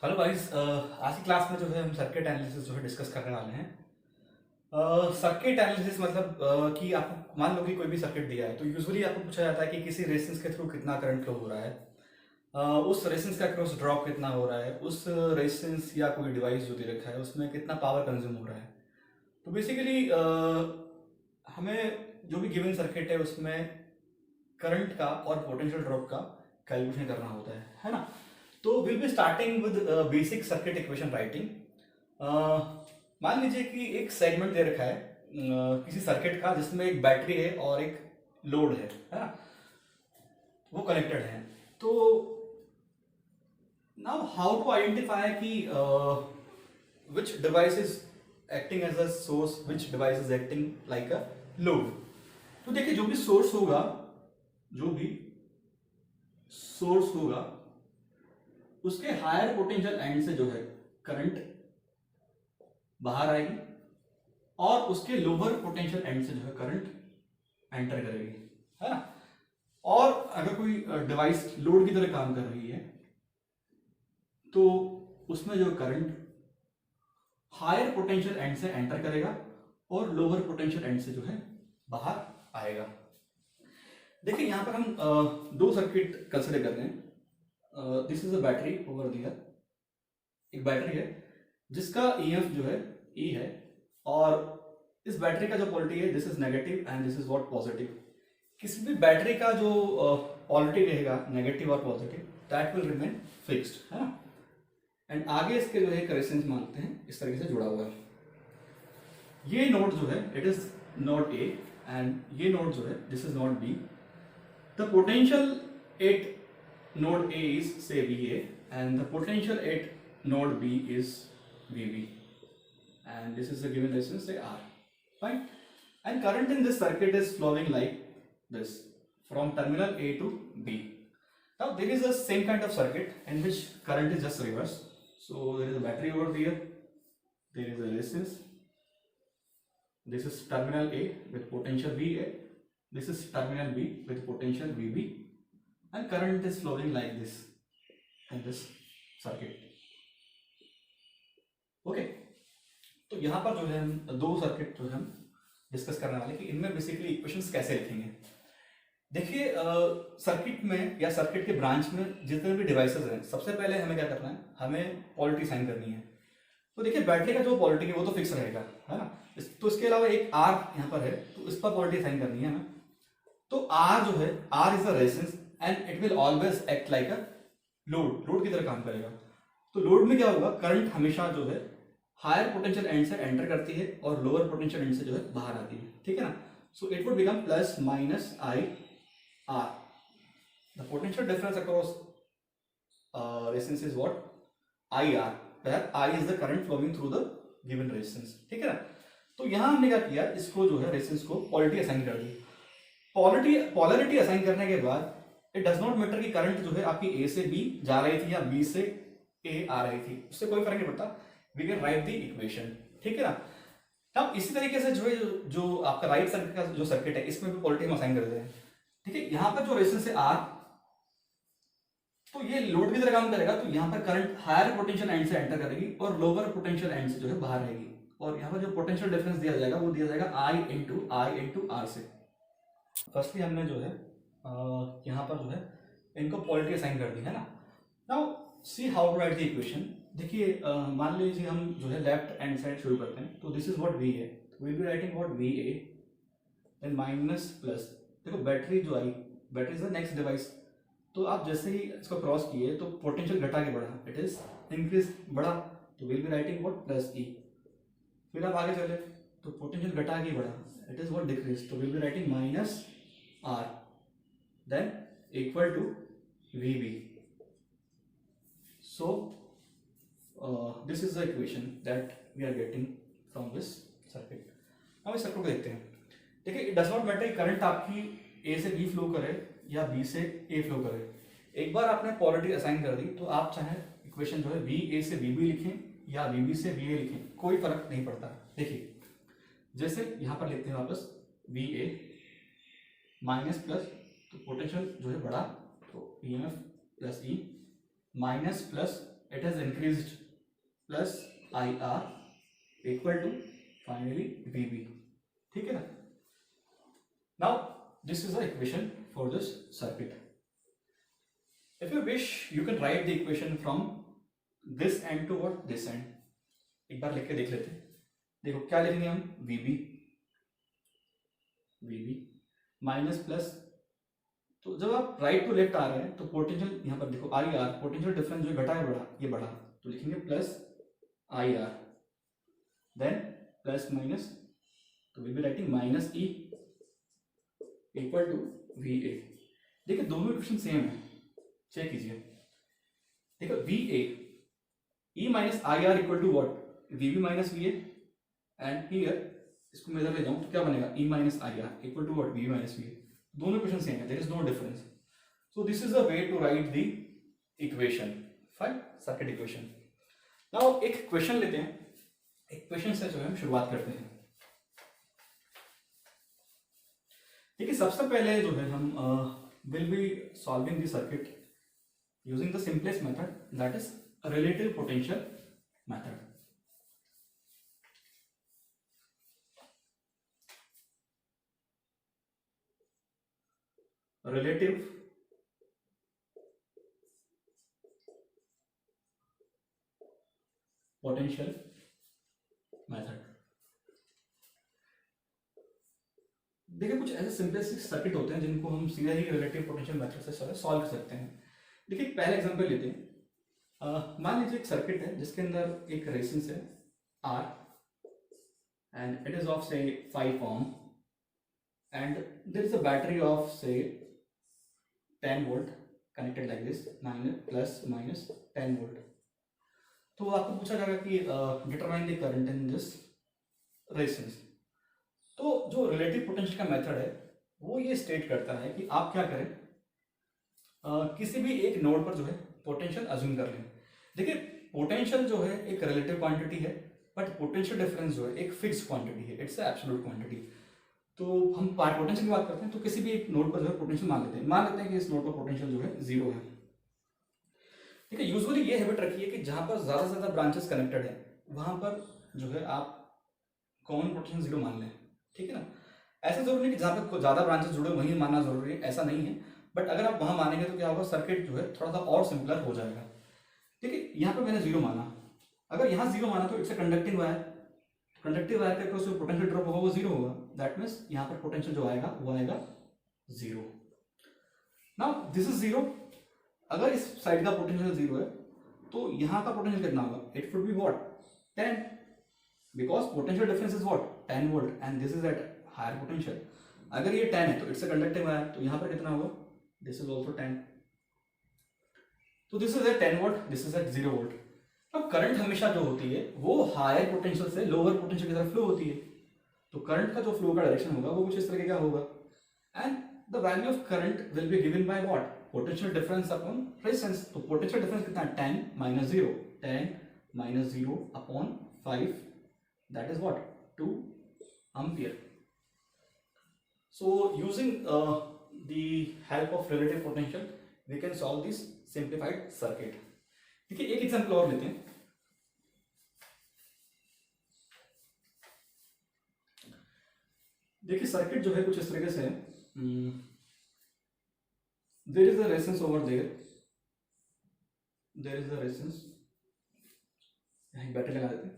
Hello guys, आज की class में जो है हम सर्किट एनालिसिस जो है डिस्कस करने वाले हैं। सर्किट एनालिसिस मतलब कि आपको मान लो कि कोई भी सर्किट दिया है तो यूजुअली आपको पूछा जाता है कि किसी रेजिस्टेंस के थ्रू कितना करंट फ्लो हो रहा है। उस रेजिस्टेंस का क्रॉस ड्रॉप कितना हो रहा है, उस रेजिस्टेंस या कोई डिवाइस जो दे रखा है उसमें कितना पावर कंज्यूम हो रहा है। तो बेसिकली हमें जो भी गिवन सर्किट है उसमें करंट का और पोटेंशियल ड्रॉप का कैलकुलेशन करना होता है ना। तो will be starting with basic circuit equation writing. मान लीजिए कि एक सेगमेंट दे रखा है किसी सर्किट का जिसमें एक बैटरी है और एक लोड है ना, वो कनेक्टेड है। तो नाउ हाउ टू आइडेंटिफाई कि which device is acting as a source, which device is acting like a load। तो देखिए जो भी सोर्स होगा, जो भी सोर्स होगा उसके हायर पोटेंशियल एंड से जो है करंट बाहर आएगी और उसके लोअर पोटेंशियल एंड से जो है करंट एंटर करेगी, है ना। और अगर कोई डिवाइस लोड की तरह काम कर रही है तो उसमें जो करंट हायर पोटेंशियल एंड से एंटर करेगा और लोअर पोटेंशियल एंड से जो है बाहर आएगा। देखिए यहां पर हम दो सर्किट कंसिडर कर रहे हैं। This is a battery over दियर, एक बैटरी है जिसका EF जो है E है और इस बैटरी का जो पोलरिटी है this is negative and this is what positive. किसी भी बैटरी का जो पोलरिटी रहेगा नेगेटिव और positive that will remain fixed, है ना। एंड आगे इसके जो है एक रेजिस्टेंस मानते हैं इस तरीके से जुड़ा हुआ है। ये नोड जो है it is node A and ये नोड जो है this is node B। The potential at node A is say VA and the potential at node B is VB and this is the given resistance say R, fine। And current in this circuit is flowing like this from terminal A to B। Now there is a same kind of circuit in which current is just reverse, so there is a battery over here, there is a resistance, this is terminal A with potential VA, this is terminal B with potential VB and current is flowing like this in this circuit, okay. तो यहाँ पर जो है हम दो circuit जो है हम डिस्कस करने वाले कि इनमें बेसिकली इक्वेशंस कैसे लिखेंगे। देखिए सर्किट में या सर्किट के ब्रांच में जितने भी डिवाइसेस हैं सबसे पहले हमें क्या करना है, हमें पोलरिटी साइन करनी है। तो देखिए बैटरी का जो पोलरिटी है वो तो फिक्स रहेगा, है ना। तो इसके अलावा एक R यहाँ पर है तो इस पर पोलरिटी साइन करनी है हमें। तो R जो है R is a resistance and it will always act like a load की तरह काम करेगा। तो लोड में क्या होगा, करंट हमेशा जो है हायर पोटेंशियल एंड से एंटर करती है और लोअर पोटेंशियल एंड से जो है बाहर आती है, ठीक है ना। So it would become plus minus I R. The potential difference across resistance is what I R, where I is the current flowing through the given resistance, ठीक है ना। तो यहां हमने क्या किया, इसको जो है रेजिस्टेंस को पोलरिटी असाइन कर दी। पोलरिटी असाइन करने के बाद इट डज नॉट मैटर कि करंट जो है आपकी A से B जा रही थी या B से A आ रही थी, उससे कोई फर्क नहीं पड़ता। We can write the equation, ठीक है ना। अब इसी तरीके से जो है जो आपका राइट सर्किट का जो सर्किट है इसमें भी पोलरिटी हम असाइन कर देते हैं, ठीक है। यहाँ पर जो रेजिस्टेंस है R, तो ये लोड की तरह काम करेगा। तो यहाँ पर करंट हायर पोटेंशियल एंड से एंटर करेगी और लोअर पोटेंशियल एंड से जो है बाहर रहेगी। और यहाँ पर जो पोटेंशियल डिफरेंस दिया जाएगा वो दिया जाएगा I इंटू R से। फर्स्टली हमने जो है यहाँ पर जो है इनको पोलरिटी असाइन कर दी, है ना। Now see how to write the equation. देखिए मान लीजिए हम जो है लेफ्ट हैंड साइड शुरू करते हैं। तो दिस इज व्हाट V है, तो will be writing what VA then minus plus. देखो बैटरी जो आई, battery is the next device. तो आप जैसे ही इसको क्रॉस किए तो पोटेंशियल घटा के बढ़ा, इट इज इंक्रीज बढ़ा, तो will be writing what plus E। फिर आप आगे चले तो पोटेंशियल घटा के बढ़ा, इट इज व्हाट डिक्रीज, तो will be writing minus R then equal to VB। So this is the equation that we are getting from this circuit। अब इस सर्किट को देखते हैं। देखिए it does not matter current आपकी A से B flow करे या B से A फ्लो करे। एक बार आपने पोलरिटी असाइन कर दी तो आप चाहे इक्वेशन जो है VA से VB लिखें या VB से VA लिखें, कोई फर्क नहीं पड़ता। देखिए जैसे यहाँ पर लिखते हैं वापस VA माइनस प्लस, तो पोटेंशियल जो है बढ़ा तो EMF plus E minus plus it has increased plus IR equal to finally VB. ठीक है ना? Now this is the equation for this circuit. If you wish, you can write the equation from this end to what this end. एक बार लिख के देख लेते हैं. देखो क्या लिखेंगे हम, VB माइनस प्लस, तो जब आप राइट टू लेफ्ट आ रहे हैं तो पोटेंशियल यहाँ पर देखो IR, पोटेंशियल डिफरेंस जो घटा है बढ़ा, ये बढ़ा, तो लिखेंगे plus IR, then plus minus, तो will be writing minus E equal to VA. देखिए दोनों इक्वेशन सेम है, चेक कीजिए. देखो VA, E minus IR equal to what, VB minus VA, and here इसको मैं इधर ले जाऊं तो क्या बनेगा, E minus IR equal to what, VB minus VA. दोनों इक्वेशन सेम है, there is no difference. So this is a way to write the equation, fine, circuit equation. Now एक क्वेश्चन लेते हैं, एक क्वेश्चन से जो है हम शुरुआत करते हैं. देखिए सबसे पहले जो है हम will be solving the circuit using the simplest method, that is relative potential method. Relative potential method. देखिए कुछ ऐसे सिंपलेस्ट सर्किट होते हैं जिनको हम सीधा ही रिलेटिव पोटेंशियल मेथड से सॉल्व कर सकते हैं. देखिए पहला एग्जांपल लेते हैं. मान लीजिए एक सर्किट है जिसके अंदर एक रेजिस्टेंस है R and it is of से 5 ohm and there is a battery of say 10 volt connected like this, plus minus 10 volt. तो आपको पूछा जाएगा कि determine the current in this resistance. तो जो रिलेटिव पोटेंशियल का मेथड है वो ये स्टेट करता है कि आप क्या करें, किसी भी एक नोड पर जो है पोटेंशियल अज्यूम कर लें. देखिए पोटेंशियल जो है एक रिलेटिव क्वांटिटी है, बट पोटेंशियल डिफरेंस जो है एक फिक्स्ड क्वांटिटी है, इट्स एब्सोल्यूट क्वांटिटी. तो हम पोटेंशियल की बात करते हैं तो किसी भी एक नोड पर जो है पोटेंशियल मान लेते हैं कि इस नोड पर पोटेंशियल जो है 0 है. ठीक है, यूजुअली ये हैबिट रखिए कि जहां पर ज्यादा से ज्यादा ब्रांचेस कनेक्टेड है वहां पर जो है आप कॉमन पोटेंशियल 0 मान लें. ठीक है ना? ऐसा जरूरी नहीं कि जहां पर ज्यादा ब्रांचेस जुड़े वहीं मानना जरूरी है, ऐसा नहीं है. बट अगर आप वहां मानेंगे तो क्या होगा, सर्किट जो है थोड़ा सा और सिंपलर हो जाएगा. ठीक है, यहाँ पर मैंने 0 माना, अगर यहाँ 0 माना तो it's a conducting wire. Conductive wire के जो पोटेंशियल ड्रॉप होगा वो 0 होगा, दैट मीन्स यहाँ पर पोटेंशियल जो आएगा वो आएगा 0. Now this is 0. अगर इस साइड का पोटेंशियल 0 है तो यहाँ का पोटेंशियल कितना होगा, it would be what, 10, because potential difference is what, 10 volt and this is at higher potential. अगर ये 10 है तो इट्स अ कंडक्टिव वायर, तो यहाँ पर कितना होगा, दिस इज ऑल्सो 10. तो this is at 10 volt, this is at 0 volt. अब करंट हमेशा जो होती है वो हायर पोटेंशियल से लोअर पोटेंशियल की तरफ फ्लो होती है. तो करंट का जो फ्लो का डायरेक्शन होगा वो कुछ इस तरीके का होगा. And the value of current will be given by what, potential difference upon resistance. तो पोटेंशियल डिफरेंस कितना है, 10 minus 0, 10 minus 0 upon 5, that is what, 2 ampere. So using the help of relative potential we can solve this simplified circuit. देखिए एक example और लेते हैं. देखिए circuit जो है कुछ इस तरीके से है. There is a resistance over there, there is a resistance, यहां बैटरी लगा देते हैं.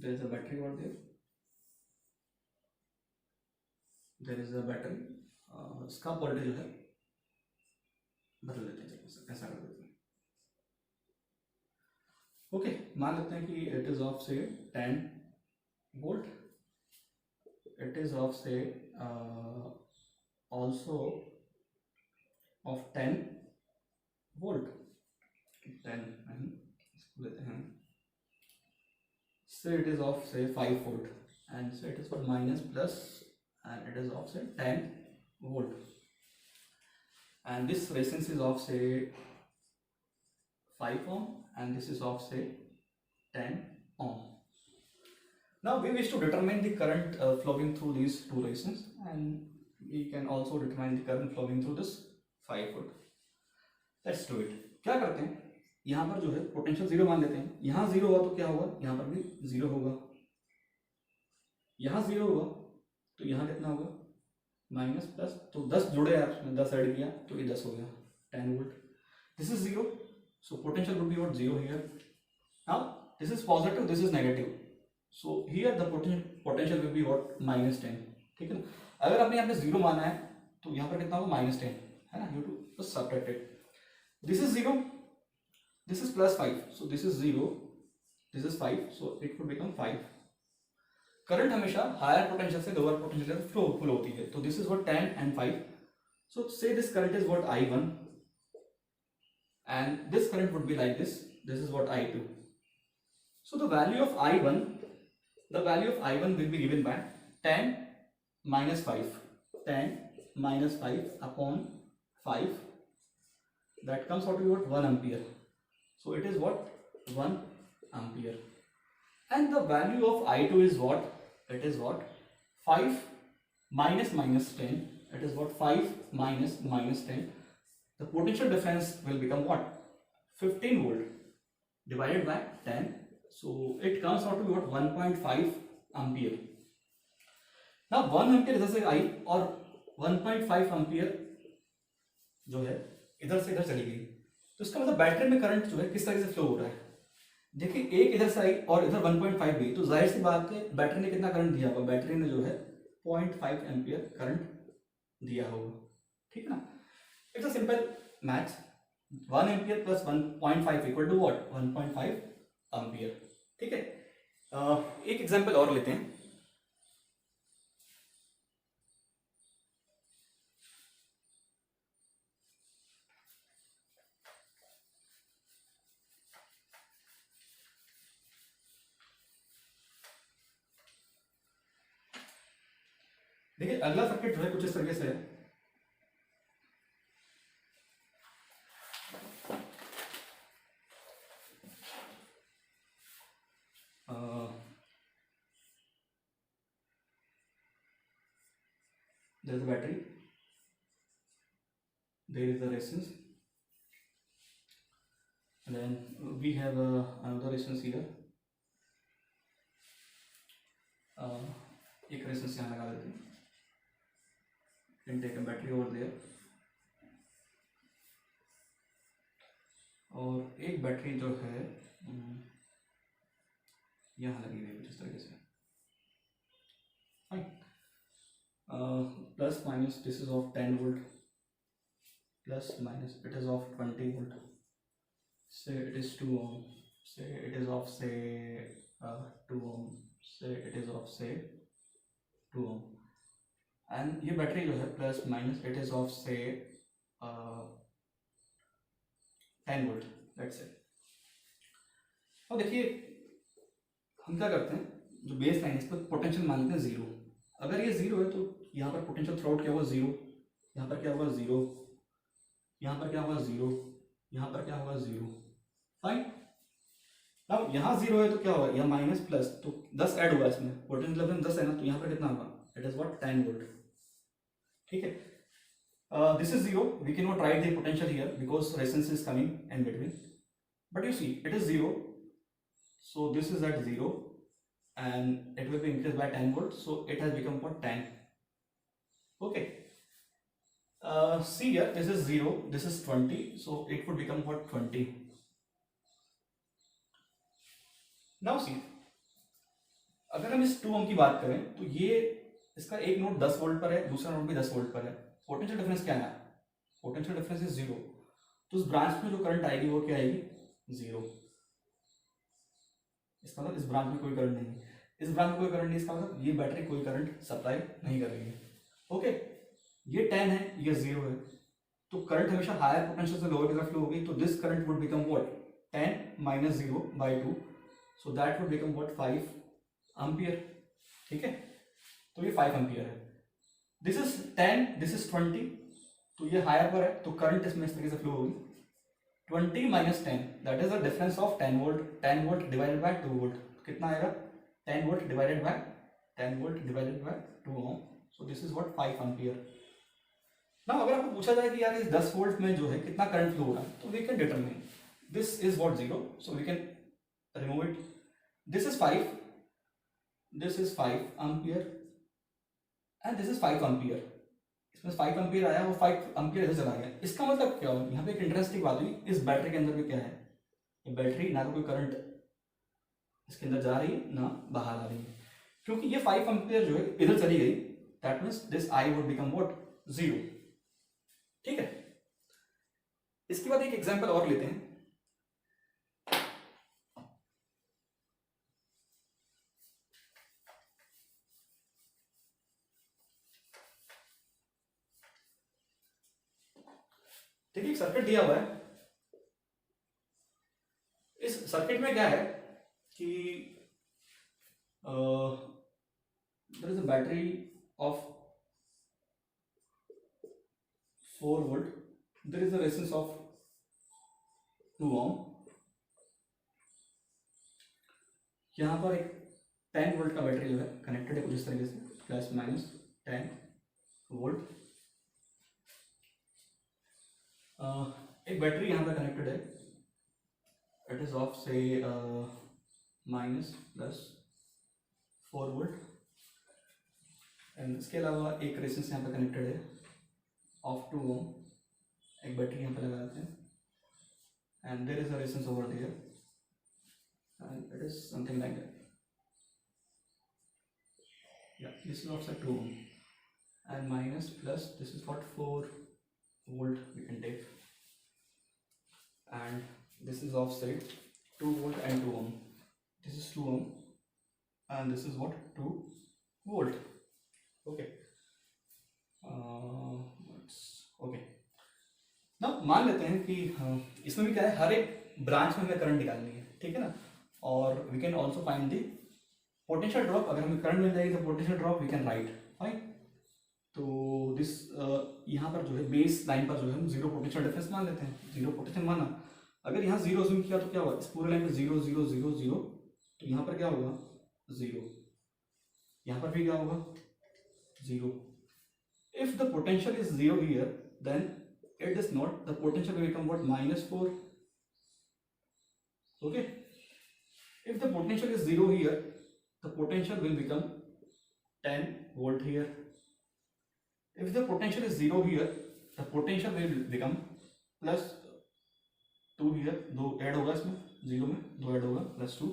There is a battery over there, there is a battery. इसका वोल्टेज जो है बदल देते हैं, ऐसा कर देते हैं. ओके, मान लेते हैं कि इट इज ऑफ से 10 वोल्ट, इट इज ऑफ से ऑल्सो ऑफ 10 वोल्ट, 10 इसको लेते हैं. से इट इज ऑफ से 5 वोल्ट एंड से it is for minus plus and it is of से 10 volt. And this resistance is of say 5 ohm and this is of say 10 ohm. Now we wish to determine the current flowing through these two resistance, and we can also determine the current flowing through this 5 volt. Let's do it. क्या करते हैं, यहाँ पर जो है potential zero मान लेते हैं। यहाँ जीरो हुआ तो क्या होगा, यहाँ पर भी जीरो होगा। यहाँ जीरो होगा तो यहाँ कितना होगा, माइनस प्लस, तो 10 जुड़े यार, 10 ऐड किया तो ये 10 हो गया 10 volt. This is zero, so potential would be what, zero here. Now this is positive, this is negative, so here the potential will be what, -10। ठीक है ना। अगर आपने यहाँ पे जीरो माना है तो यहाँ पर कितना होगा, -10 है ना, you to subtract. This is zero, this is +5, so this is 0, this is 5, so it would become 5। Current हमेशा हायर पोटेंशियल से लोअर पोटेंशियल फ्लो होती है, तो this is what 10 and 5, so say this current is what I1 and this current would be like this is what I2। so the value of I1 will be given by 10 minus 5, 10 minus 5 upon 5, that comes out to be what, 1 ampere। So it is what, 1 ampere, and the value of I2 is what, it is what, 5 minus 10, it is what, 5 minus 10, the potential difference will become what, 15 volt divided by 10, so it comes out to be what, 1.5 ampere। now 1 ampere इधर से आई और 1.5 ampere जो है इधर से इधर चली गई, तो इसका मतलब बैटरी में करंट जो है किस तरह से फ्लो हो रहा है। देखिए एक इधर से आई और इधर 1.5 गई, तो जाहिर सी बात है बैटरी ने कितना करंट दिया होगा, बैटरी ने जो है 0.5 एम्पियर करंट दिया होगा। ठीक है ना, it's a simple maths, 1 ampere plus 1.5 equal to what, 1.5 ampere. ठीक है, एक एग्जांपल और लेते हैं। देखिए अगला सर्किट जो है कुछ इस तरीके से है। there is a battery, there is a resistance, and then we have another resistance here, एक resistance यहाँ लगा देते हैं, can take a battery over there, और एक बैटरी जो है यहाँ लगी हुई है कुछ इस तरीके से। Fine, plus minus this is of 10 volt, plus minus it is of 20 volt, से इट इज 2 ohm, से इट इज ऑफ से 2 ohm, से इट इज ऑफ से 2 ohm, एंड ये बैटरी जो है plus minus it is of से 10 volt, that's it. और देखिए हम क्या करते हैं, जो बेस लाइन है इस पर पोटेंशियल मानते हैं जीरो। अगर ये जीरो है तो यहाँ पर पोटेंशियल थ्रू आउट क्या होगा, जीरो, यहाँ पर क्या होगा, जीरो, यहाँ पर क्या होगा, जीरो, यहाँ पर क्या होगा, जीरो। फाइन, अब यहाँ जीरो है तो क्या होगा, यहाँ माइनस प्लस, तो 10 ऐड हुआ इसमें, पोटेंशियल लेवल 10 है ना, तो यहाँ पर कितना होगा, इट इज व्हाट, 10 वोल्ट। ठीक है, this is zero, we cannot write the potential here because resistance is coming in between, but you see it is zero, so this is at zero and it will be increased by 10 volts, so it has become what, 10. Okay, see here, this is 0, this is 20, so it would become what, 20. now see, अगर हम इस 2 ohm की बात करें तो ये इसका एक नोड 10 वोल्ट पर है, दूसरा नोड भी 10 वोल्ट पर है, पोटेंशियल डिफरेंस क्या है, पोटेंशियल डिफरेंस इज जीरो, तो उस ब्रांच में जो करंट आएगी वो क्या आएगी, जीरो। इसका मतलब इस ब्रांच में कोई करंट नहीं, इस ब्रांच में कोई करंट नहीं, इसका मतलब ये बैटरी कोई करंट सप्लाई नहीं कर रही है। ओके, ये 10 है, ये 0 है, तो करंट हमेशा हायर पोटेंशियल से लोअर की तरफ फ्लो होगी, तो this current would become what, 10 minus 0 by 2, so that would become what, 5 ampere. ठीक है, तो ये 5 एम्पियर है, दिस इज 10, दिस इज 20, तो ये हायर पर है तो करंट इसमें इस तरीके से फ्लो होगी, 20 minus 10, that is the difference of 10 volt, 10 volt divided by 2 volt, कितना आएगा, 10 volt divided by 10 volt divided by 2 ohm, so this is what, 5 ampere. ना अगर आपको पूछा जाए कि यार इस 10 वोल्ट में जो है कितना करंट फ्लो हो रहा है, तो we can determine this is what 0, so we can remove it. This is 5, this is 5 ampere and this is 5 ampere. इसमें 5 एम्पियर आया और 5 एम्पियर ऐसे चला गया. इसका मतलब क्या हुआ, यहाँ पे एक इंटरेस्टिंग बात हुई, इस बैटरी के अंदर भी क्या है, ये बैटरी ना तो कोई करंट इसके अंदर जा रही है ना बाहर आ रही है, क्योंकि ये 5 एम्पियर जो है इधर चली गई. That means this I would become what 0. ठीक है. इसके बाद एक एग्जांपल और लेते हैं. देखिए एक सर्किट दिया हुआ है. इस सर्किट में क्या है कि there is a battery of 4 volt, there is a resistance of 2 ohm. यहाँ पर एक 10 वोल्ट का बैटरी जो है कनेक्टेड है कुछ इस तरीके से, प्लस माइनस 10 वोल्ट. एक बैटरी यहाँ पर कनेक्टेड है, इट इज ऑफ से माइनस प्लस 4 वोल्ट. एंड इसके अलावा एक रेजिस्टेंस यहाँ पर कनेक्टेड है ऑफ 2 ओम. एक बैटरी यहाँ पर लगा देते हैं and there is a resistance over there and it is something like that. Yeah, this is also 2 ohm and minus plus this is what 4 volt we can take, and this is offset 2 volt and 2 ohm. This is 2 ohm and this is what 2 volt. Okay. Okay. now मान लेते हैं कि इसमें भी क्या है, हर एक branch में हमें करंट निकालनी है. ठीक है ना. और we can also find the potential drop. अगर हमें करंट मिल जाएगी तो potential drop we can write. Fine. तो दिस यहाँ पर जो है बेस लाइन पर जो है हम 0 पोटेंशियल डिफरेंस मान लेते हैं. 0 पोटेंशियल माना, अगर यहाँ 0 जूम किया तो क्या होगा, इस पूरे लाइन पर 0 0 0 0, तो यहाँ पर क्या होगा 0, यहाँ पर भी क्या होगा 0. If the potential is 0 here then it is not, the potential will become what -4. Okay. If the potential is 0 here, the potential will become 10 volt here. If the potential is 0 here, the potential will become plus 2 here. 2 add होगा इसमें, 0 में 2 add होगा plus 2.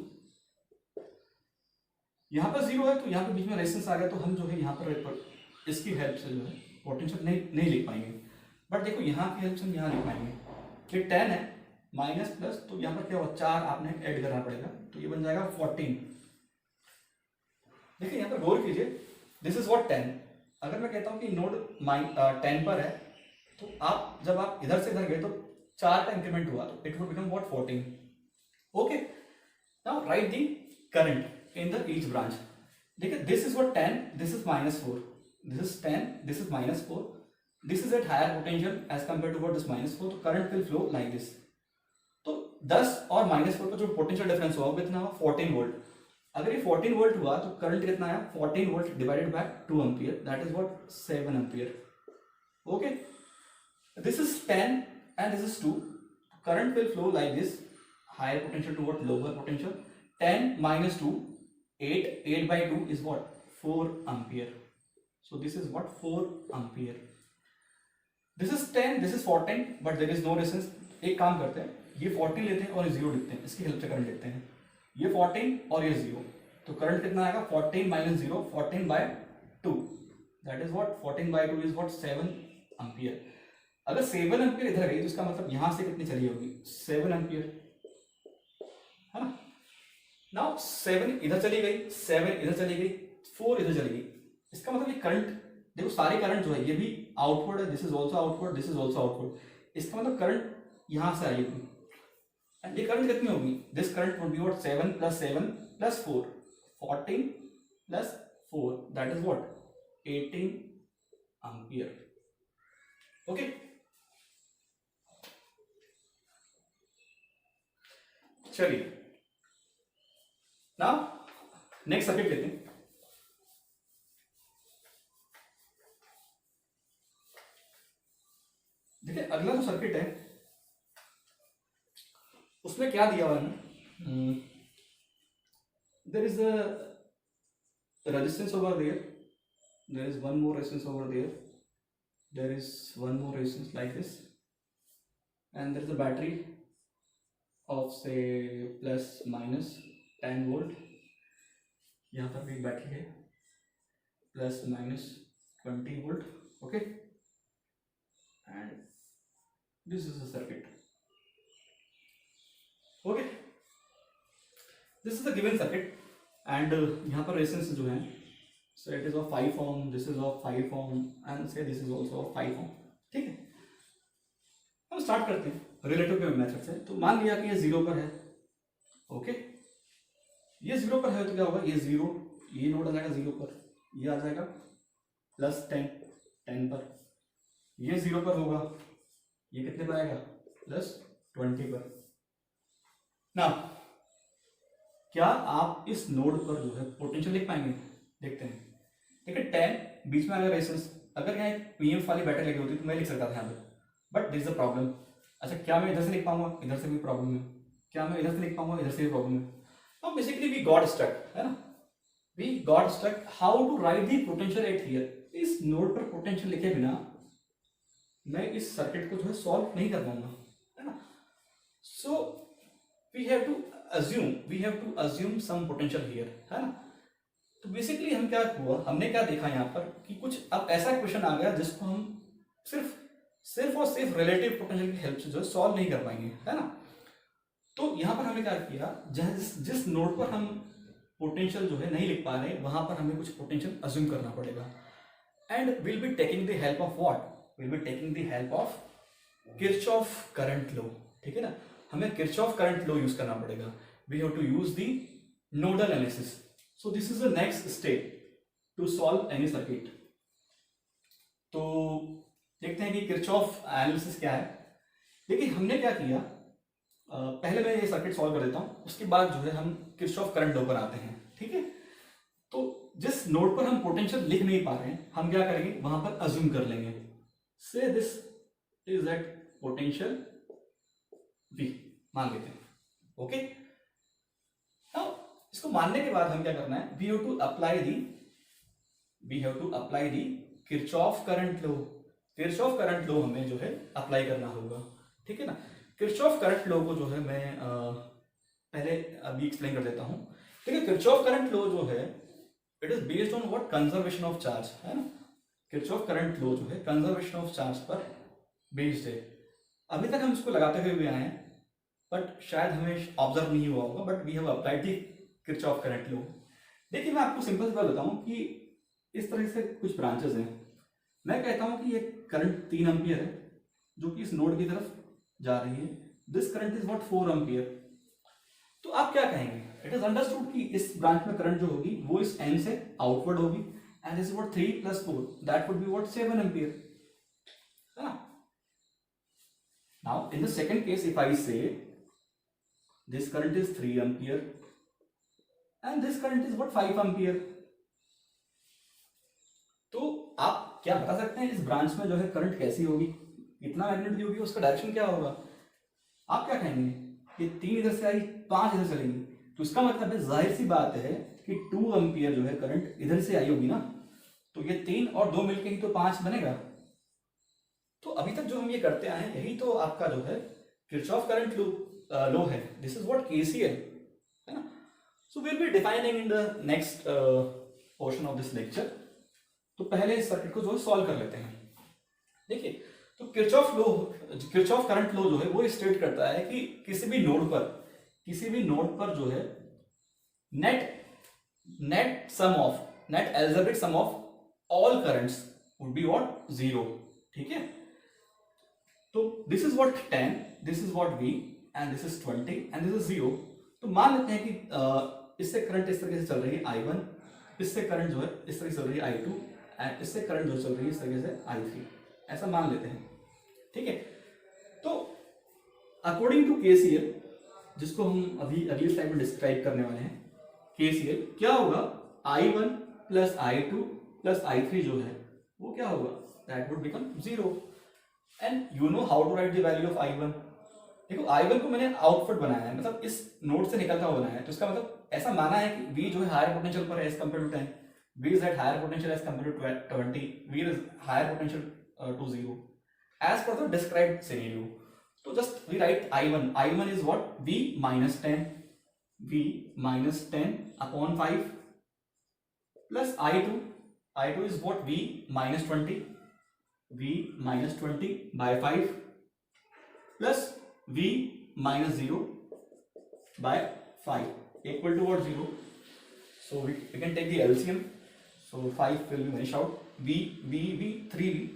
यहाँ पर 0 है तो यहाँ पे बीच में रेजिस्टेंस आ गया, तो हम जो है यहाँ पर इसकी हेल्प से जो है पोटेंशियल नहीं लिख पाएंगे. बट देखो यहाँ की हेल्प से हम यहाँ लिख पाएंगे. ये 10 है माइनस प्लस, तो यहाँ पर क्या होगा 4 आपने ऐड करना पड़ेगा, तो ये बन जाएगा 14. देखिए यहाँ पर गौर कीजिए, दिस इज व्हाट 10. अगर मैं कहता हूँ कि नोड 10 पर है, तो आप जब आप इधर से इधर गए तो 4 का इंक्रीमेंट हुआ, तो it would become what 14. Okay. Now write the current in the each branch. देखिए this is what 10, this is -4, this is 10, this is -4, this is at higher potential as compare to what this -4, तो current will flow like this. तो 10 और -4 का जो potential difference हुआ वो कितना हुआ 14 वोल्ट. अगर ये 14 वोल्ट हुआ तो करंट कितना आया 14 volt divided by 2 ampere, that is what 7 ampere. Okay. This is 10 and this is 2. Current will flow like this, higher potential to what lower potential. 10 minus 2, 8. 8 by 2 is what 4 ampere. So this is what 4 ampere. This is 10, this is 14, but there is no resistance. एक काम करते हैं, ये 14 लेते हैं और ये 0 लिखते हैं, इसकी हेल्प से करंट लिखते हैं. ये 14 और ये 0, तो करंट कितना आएगा 14 minus 0, 14 by 2, that is what 14 by 2 is what 7 ampere. अगर 7 एम्पियर इधर गई तो इसका मतलब यहां से कितनी चली होगी 7 एम्पियर, है ना. नाउ 7 इधर चली गई, 7 इधर चली गई, 4 इधर चली गई. इसका मतलब ये करंट देखो, सारे करंट जो है ये भी आउटवर्ड है, this is also outward, this is also outward. इसका मतलब करंट यहां से आई होगी. एंड ये करंट कितनी होगी, this current would be what 7 plus 7 plus 4, 14 plus 4, that is what 18 ampere. Okay. चलिए नाउ नेक्स्ट सर्किट लेते हैं. उसमें क्या दिया हुआ है, there is a resistance over there, there is one more resistance over there, there is one more resistance like this, and there is a battery of say plus minus 10 volt, यहाँ पर भी एक बैटरी है plus minus 20 volt, okay, and this is the circuit, okay, this is the given circuit, and यहाँ पर resistance जो है, so it is of 5 ohm, this is of 5 ohm, and say this is also of 5 ohm, ठीक है। हम start करते हैं relative method से। तो मान लिया कि ये 0 पर है, ओके, ये 0 पर है तो क्या होगा, ये 0, ये नोड आ जाएगा 0 पर, ये आ जाएगा प्लस 10 पर, ये 0 पर होगा, ये कितने पर आएगा, प्लस 20 पर। ना क्या आप इस नोड पर जो है पोटेंशियल लिख पाएंगे, देखते हैं। देखिए 10 बीच में अगर रेजिस्टेंस, अगर यहाँ पीएम वाली बैटरी लगी होती तो मैं लिख सकता था यहाँ पे, but this is the problem. अच्छा, क्या मैं इधर से लिख पाऊंगा, इधर से भी प्रॉब्लम है, क्या मैं इधर से लिख पाऊंगा, इधर से भी प्रॉब्लम है। तो बेसिकली वी गॉट स्टक, है ना, we got stuck how to write the potential at here. इस नोड पर पोटेंशियल लिखे बिना मैं इस सर्किट को जो है सॉल्व नहीं कर पाऊंगा, है ना। So we have to assume some potential here, है ना। तो बेसिकली हम क्या हुआ, हमने क्या देखा यहाँ पर कि कुछ अब ऐसा क्वेश्चन आ गया जिसको हम सिर्फ और सिर्फ रिलेटिव पोटेंशियल की हेल्प से जो है सॉल्व नहीं कर पाएंगे, है ना। तो यहाँ पर हमने क्या किया, जिस नोड पर हम पोटेंशियल जो है नहीं लिख पा रहे, वहां पर हमें कुछ पोटेंशियल अज्यूम करना पड़ेगा, and will be taking the help of what, will be taking the help of Kirchhoff current law, ठीक है ना। हमें किरचॉफ करंट लॉ यूज करना पड़ेगा, we have to use the nodal analysis. So this is the next step to solve any circuit. तो देखते हैं कि किरचॉफ एनालिसिस क्या है। देखिए हमने क्या किया, पहले मैं ये सर्किट सॉल्व कर देता हूँ, उसके बाद जो है हम किरचॉफ करंट लॉ पर आते हैं, ठीक है। तो जिस नोड पर हम पोटेंशियल लिख नहीं पा रहे हैं, हम क्या करेंगे, वहां पर अज्यूम कर लेंगे, से this is that potential V मान लेते हैं, ओके। नाउ इसको मानने के बाद हम क्या करना है, we have to apply the Kirchhoff current law. Kirchhoff current law हमें जो है अप्लाई करना होगा, ठीक है ना। किरचॉफ करंट लॉ को जो है मैं पहले अभी एक्सप्लेन कर देता हूं। देखिए किरचॉफ करंट लॉ जो है, it is based on what, conservation of charge, है ना। किरचॉफ करंट लॉ जो है कंजर्वेशन ऑफ चार्ज पर बेस्ड है। अभी तक हम इसको लगाते हुए भी आए हैं, बट शायद हमें ऑब्जर्व नहीं हुआ होगा, but we have applied the Kirchhoff current law. देखिए मैं आपको सिंपल सी बात बताऊं कि इस तरह से कुछ ब्रांचेस हैं। मैं कहता हूं कि ये करंट 3 एम्पियर है जो कि इस नोड की तरफ जा रही है, this current is what 4 ampere. तो आप क्या कहेंगे, इट इज अंडरस्टूड कि इस ब्रांच में करंट जो होगी वो इस एन से आउटवर्ड होगी, and this is what 3 + 4, that would be what 7 ampere, है ना। Now in the second case if I से this current is 3 ampere and this current is what 5 ampere। तो आप क्या बता सकते हैं इस ब्रांच में जो है करंट कैसी होगी, कितना मैग्नीट्यूड होगी, उसका डायरेक्शन क्या होगा। आप क्या कहेंगे कि 3 इधर से आई, 5 इधर चलेंगी, तो इसका मतलब है जाहिर सी बात है कि 2 एम्पियर जो है करंट इधर से आई होगी ना, तो ये 3 और 2 मिलके ही तो 5 बनेगा। तो अभी तक जो हम ये करते आए हैं यही तो आपका जो है किरचॉफ करंट लॉ है, दिस इज व्हाट KCL, है ना। So will be defining in the next portion of this lecture. तो पहले इस सर्किट को जो है सॉल्व कर लेते हैं। देखिए तो किरचॉफ करंट लॉ जो है वो स्टेट करता है कि किसी भी नोड पर जो है net algebraic sum of all currents would be what 0, ठीक है। तो this is what 10, this is what V and this is 20 and this is 0। तो मान लेते हैं कि इससे करंट इस तरीके से चल रही है I1, इससे करंट जो है इस तरीके से चल रही है I2 एंड इससे करंट जो चल रही है इस तरीके से I3, ऐसा मान लेते हैं, ठीक है। तो अकॉर्डिंग टू KCL, जिसको हम अभी अगली स्लाइड में डिस्क्राइब करने वाले हैं, KCL क्या होगा, I1 + I2 + I3 जो है वो क्या होगा, that would become 0। And you know how to write the value of I1, देखो I1 को मैंने आउटपुट बनाया है, मतलब इस नोड से निकलता हुआ बनाया है, तो इसका मतलब ऐसा माना है कि V जो है हायर पोटेंशियल पर है as compared to 10, V is at higher potential as compared to 20, V is higher potential to 0 as per the described scenario. So just we write I1. I1 is what? V minus 10. V minus 10 upon 5 plus I2. I2 is what? V minus 20. V minus 20 by 5 plus V minus 0 by 5 equal to what? 0. So we can take the LCM. So 5 will be vanished out. V, 3V.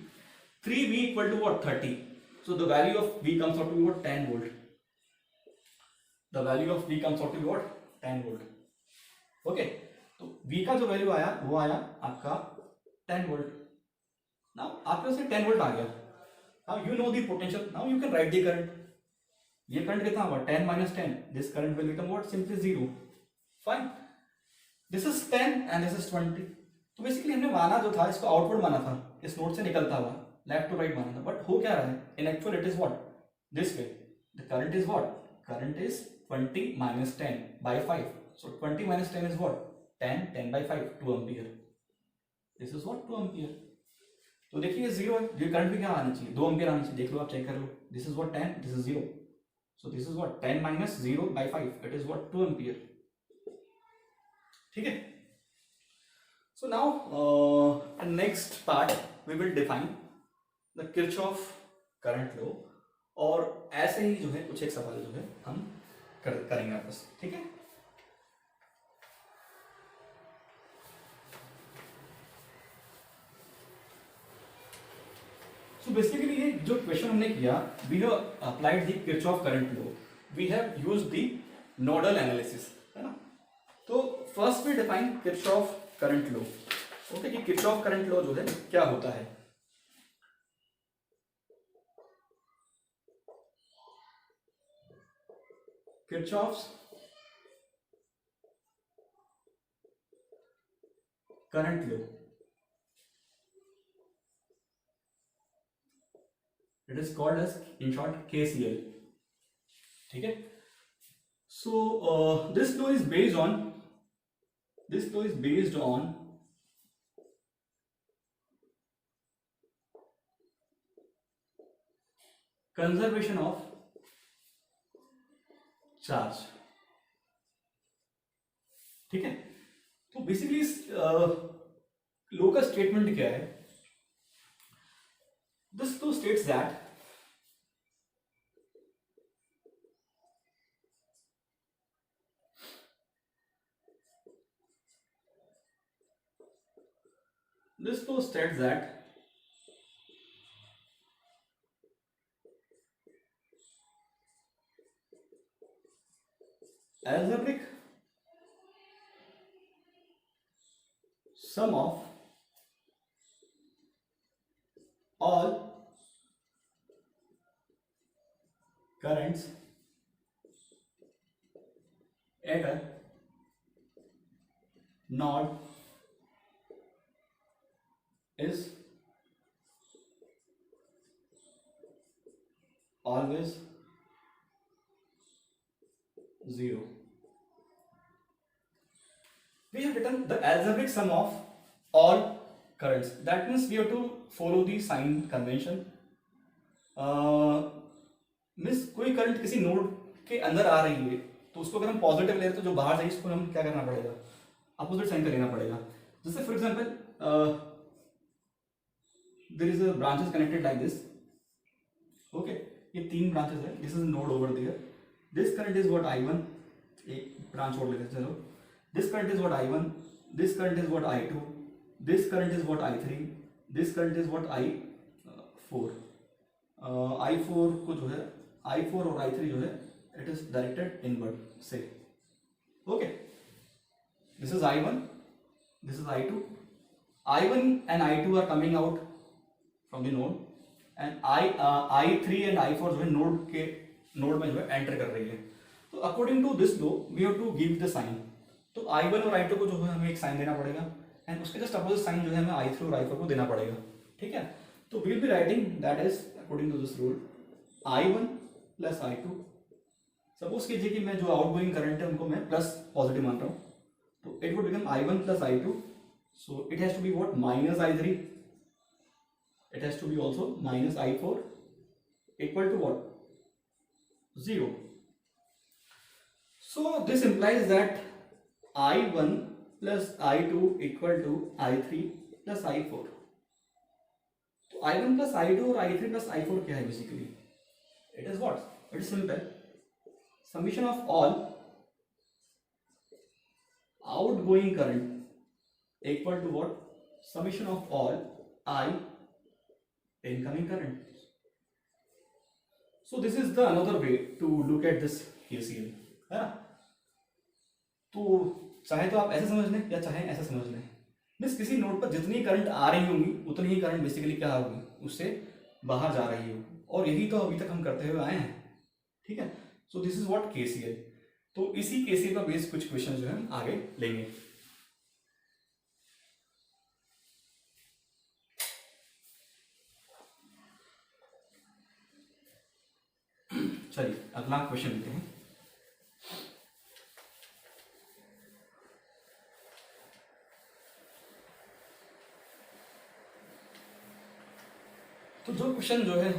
3V equal to what? 30. So the value of V comes out to be what? 10 volt. The value of V comes out to be what? 10 volt. Okay. तो V का जो value आया वो आया आपका 10 volt. Now आपके पास 10 volt आ गया. Now you know the potential. Now you can write the current. ये करंट कितना होगा? 10 minus 10. This current will become what? Simply 0. Fine. This is 10 and this is 20. तो बेसिकली हमने माना जो था इसको आउटपुट माना था, इस नोड से निकलता हुआ लेफ्ट टू राइट माना था, बट हो क्या रहा है इन actual it is what? This way. The current is what? Current is 20 minus 10 by 5. So 20 minus 10 is what? 10. 10 by 5, 2 ampere. This is what? 2 ampere. तो देखिए ये 0 है, ये करंट भी क्या आना चाहिए? 2 ampere आना चाहिए. देख लो आप, चेक कर लो. This is what? 10, this is 0. So this is what? 10 minus 0 by 5. It is what? 2 ampere. ठीक है. So now next part we will define the Kirchhoff current law, और ऐसे ही जो है कुछ एक सवाल जो है हम करेंगे आपस. ठीक है. So basically ये जो क्वेश्चन हमने किया, we have applied the Kirchhoff current law, we have used the nodal analysis, है ना. तो first we define Kirchhoff current law. Okay, कि किरचॉफ करंट लो जो है क्या होता है. Kirchhoff's current law, it is called as in short KCL. ठीक है. So this law is based on This law is based on conservation of charge. ठीक है. तो बेसिकली इस लॉ का स्टेटमेंट क्या है? This law states that algebraic sum of all currents at a node is always 0. We have written the algebraic sum of all currents. That means we have to follow the sign convention. Means कोई current किसी node के अंदर आ रही है तो उसको अगर हम पॉजिटिव ले रहे तो जो बाहर से इसको हम क्या करना पड़ेगा? अपोजिट साइन का लेना पड़ेगा. जैसे for example there is a branches connected like this. Okay, ये 3 branches है. This is a node over there. This current is what I1. एक ब्रांच और लेते हैं चलो. This current is what I1. This current is what I2. This current is what I3. This current is what I4. I4 को जो है I4 और I3 जो है it is directed inward say. Okay, this is I1. This is I2. I1 and I2 are coming out from the node and I3 and I4 जो है node में जो है एंटर कर रही है. तो according to this law we have to give the sign. तो I1 और I2 को जो है हमें एक साइन देना पड़ेगा एंड उसके जस्ट अपोजिट साइन जो है हमें I3 और I4 को देना पड़ेगा. ठीक है. तो we will be writing that is according to this rule I1 plus I2। Suppose कीजिए कि मैं जो आउटगोइंग करंट है उनको मैं प्लस पॉजिटिव मान रहा हूँ, तो it would become I1 plus I2, so it has to be what minus I3, it has to be also minus I4 equal to what? 0. So this implies that I1 plus I2 equal to I3 plus I4. तो I1 plus I2 और I3 plus I4 क्या है basically? It is what? It is simple. Summation of all outgoing current equal to what? Summation of all I incoming current. So this is the another way to look at this KCL, है ना? तो चाहे तो आप ऐसे समझ लें या चाहे ऐसे समझ लें, मीन्स किसी नोड पर जितनी करंट आ रही होंगी उतनी ही करंट बेसिकली क्या होगी, उससे बाहर जा रही होगी, और यही तो अभी तक हम करते हुए आए हैं, ठीक है? So this is what KCL। तो इसी KCL का बेस कुछ क्वेश्चन जो है हम आगे लेंगे। चलिए अगला क्वेश्चन लेते हैं। तो जो क्वेश्चन जो है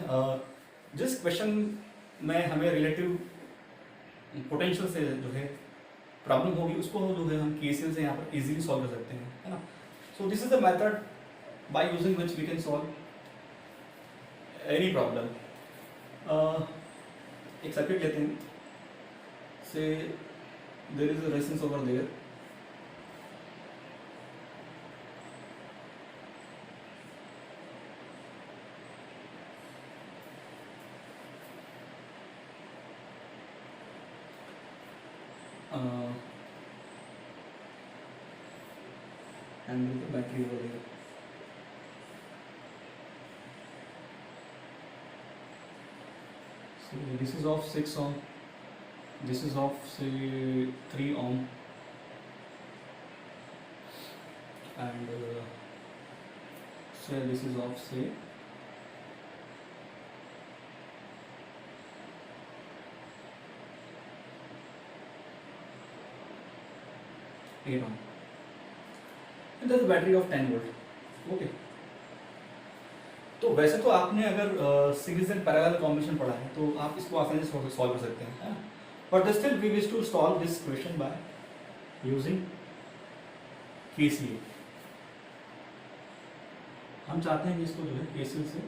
जिस क्वेश्चन में हमें रिलेटिव पोटेंशियल से जो है प्रॉब्लम होगी उसको जो है हम KCL से यहाँ पर इजीली सॉल्व कर सकते हैं, है ना? So this is the method by using which we can solve any problem. एक सर्किट लेते हैं, say there is a resistance over there, and with the battery over there. So this is of 6 ohm, this is of say 3 ohm, and say this is of say 8 ohm, and there's a battery of 10 volt. Okay, तो वैसे तो आपने अगर series and parallel combination पढ़ा है तो आप इसको आसानी से सॉल्व कर सकते हैं, है ना? But still we wish to solve this question by using KCL। हम चाहते हैं कि इसको जो है KCL से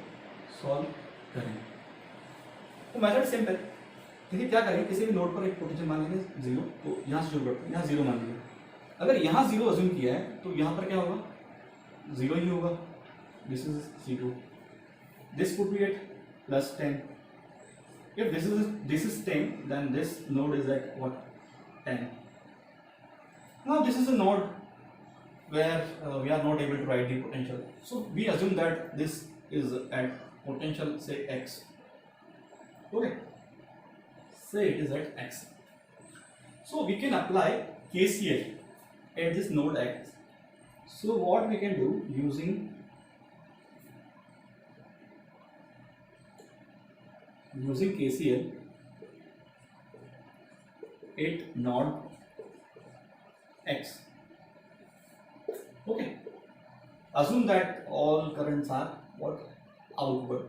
सॉल्व करें। तो मेथड सिंपल, देखिए क्या करें, किसी भी नोड पर एक पोटेंशियल मान लेंगे 0, तो यहाँ से शुरू करते हैं, यहाँ 0 मान लिया। अगर यहाँ 0 अज्यूम किया है तो यहाँ पर क्या होगा, 0 ही होगा, this is 0, this would be at plus 10. If this is 10, then this node is at what, 10. Now this is a node where we are not able to write the potential, so we assume that this is at potential say x. Okay, say it is at x, so we can apply KCL at this node x. So what we can do using KCL at node x. Okay, assume that all currents are what, outward.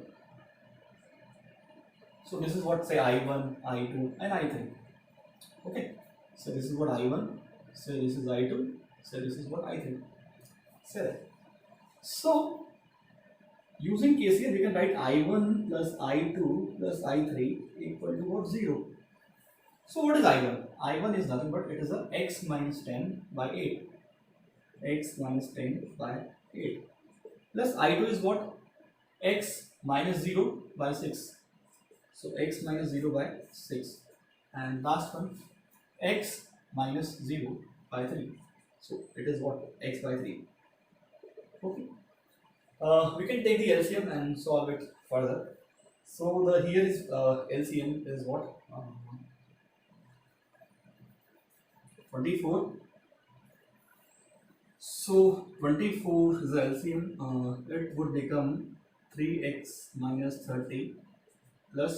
So this is what say I1, I2 and I3. Okay, so this is what I1, so this is I2, so this is what I3. So using KCL we can write I1 plus I2 plus I3 equal to what, 0. So what is I1? I1 is nothing but it is a x minus 10 by 8, x minus 10 by 8, plus I2 is what, x minus 0 by 6, so x minus 0 by 6, and last one x minus 0 by 3, so it is what, x by 3. Okay. We can take the LCM and solve it further. So the here is LCM is what, 24. So 24 is the LCM. It would become 3x minus 30 plus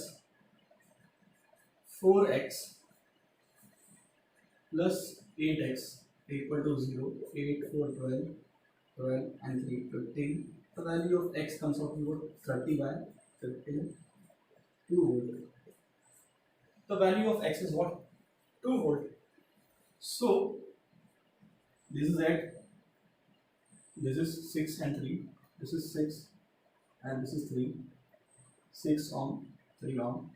4x plus 8x equal to 0. 8, 4, 12, 12 and 3, 15. The value of x comes out to what? 30 by 15, 2 volt. The value of x is what? 2 volt. So this is at, this is 6 and 3, this is 6 and this is 3, 6 ohm, 3 ohm.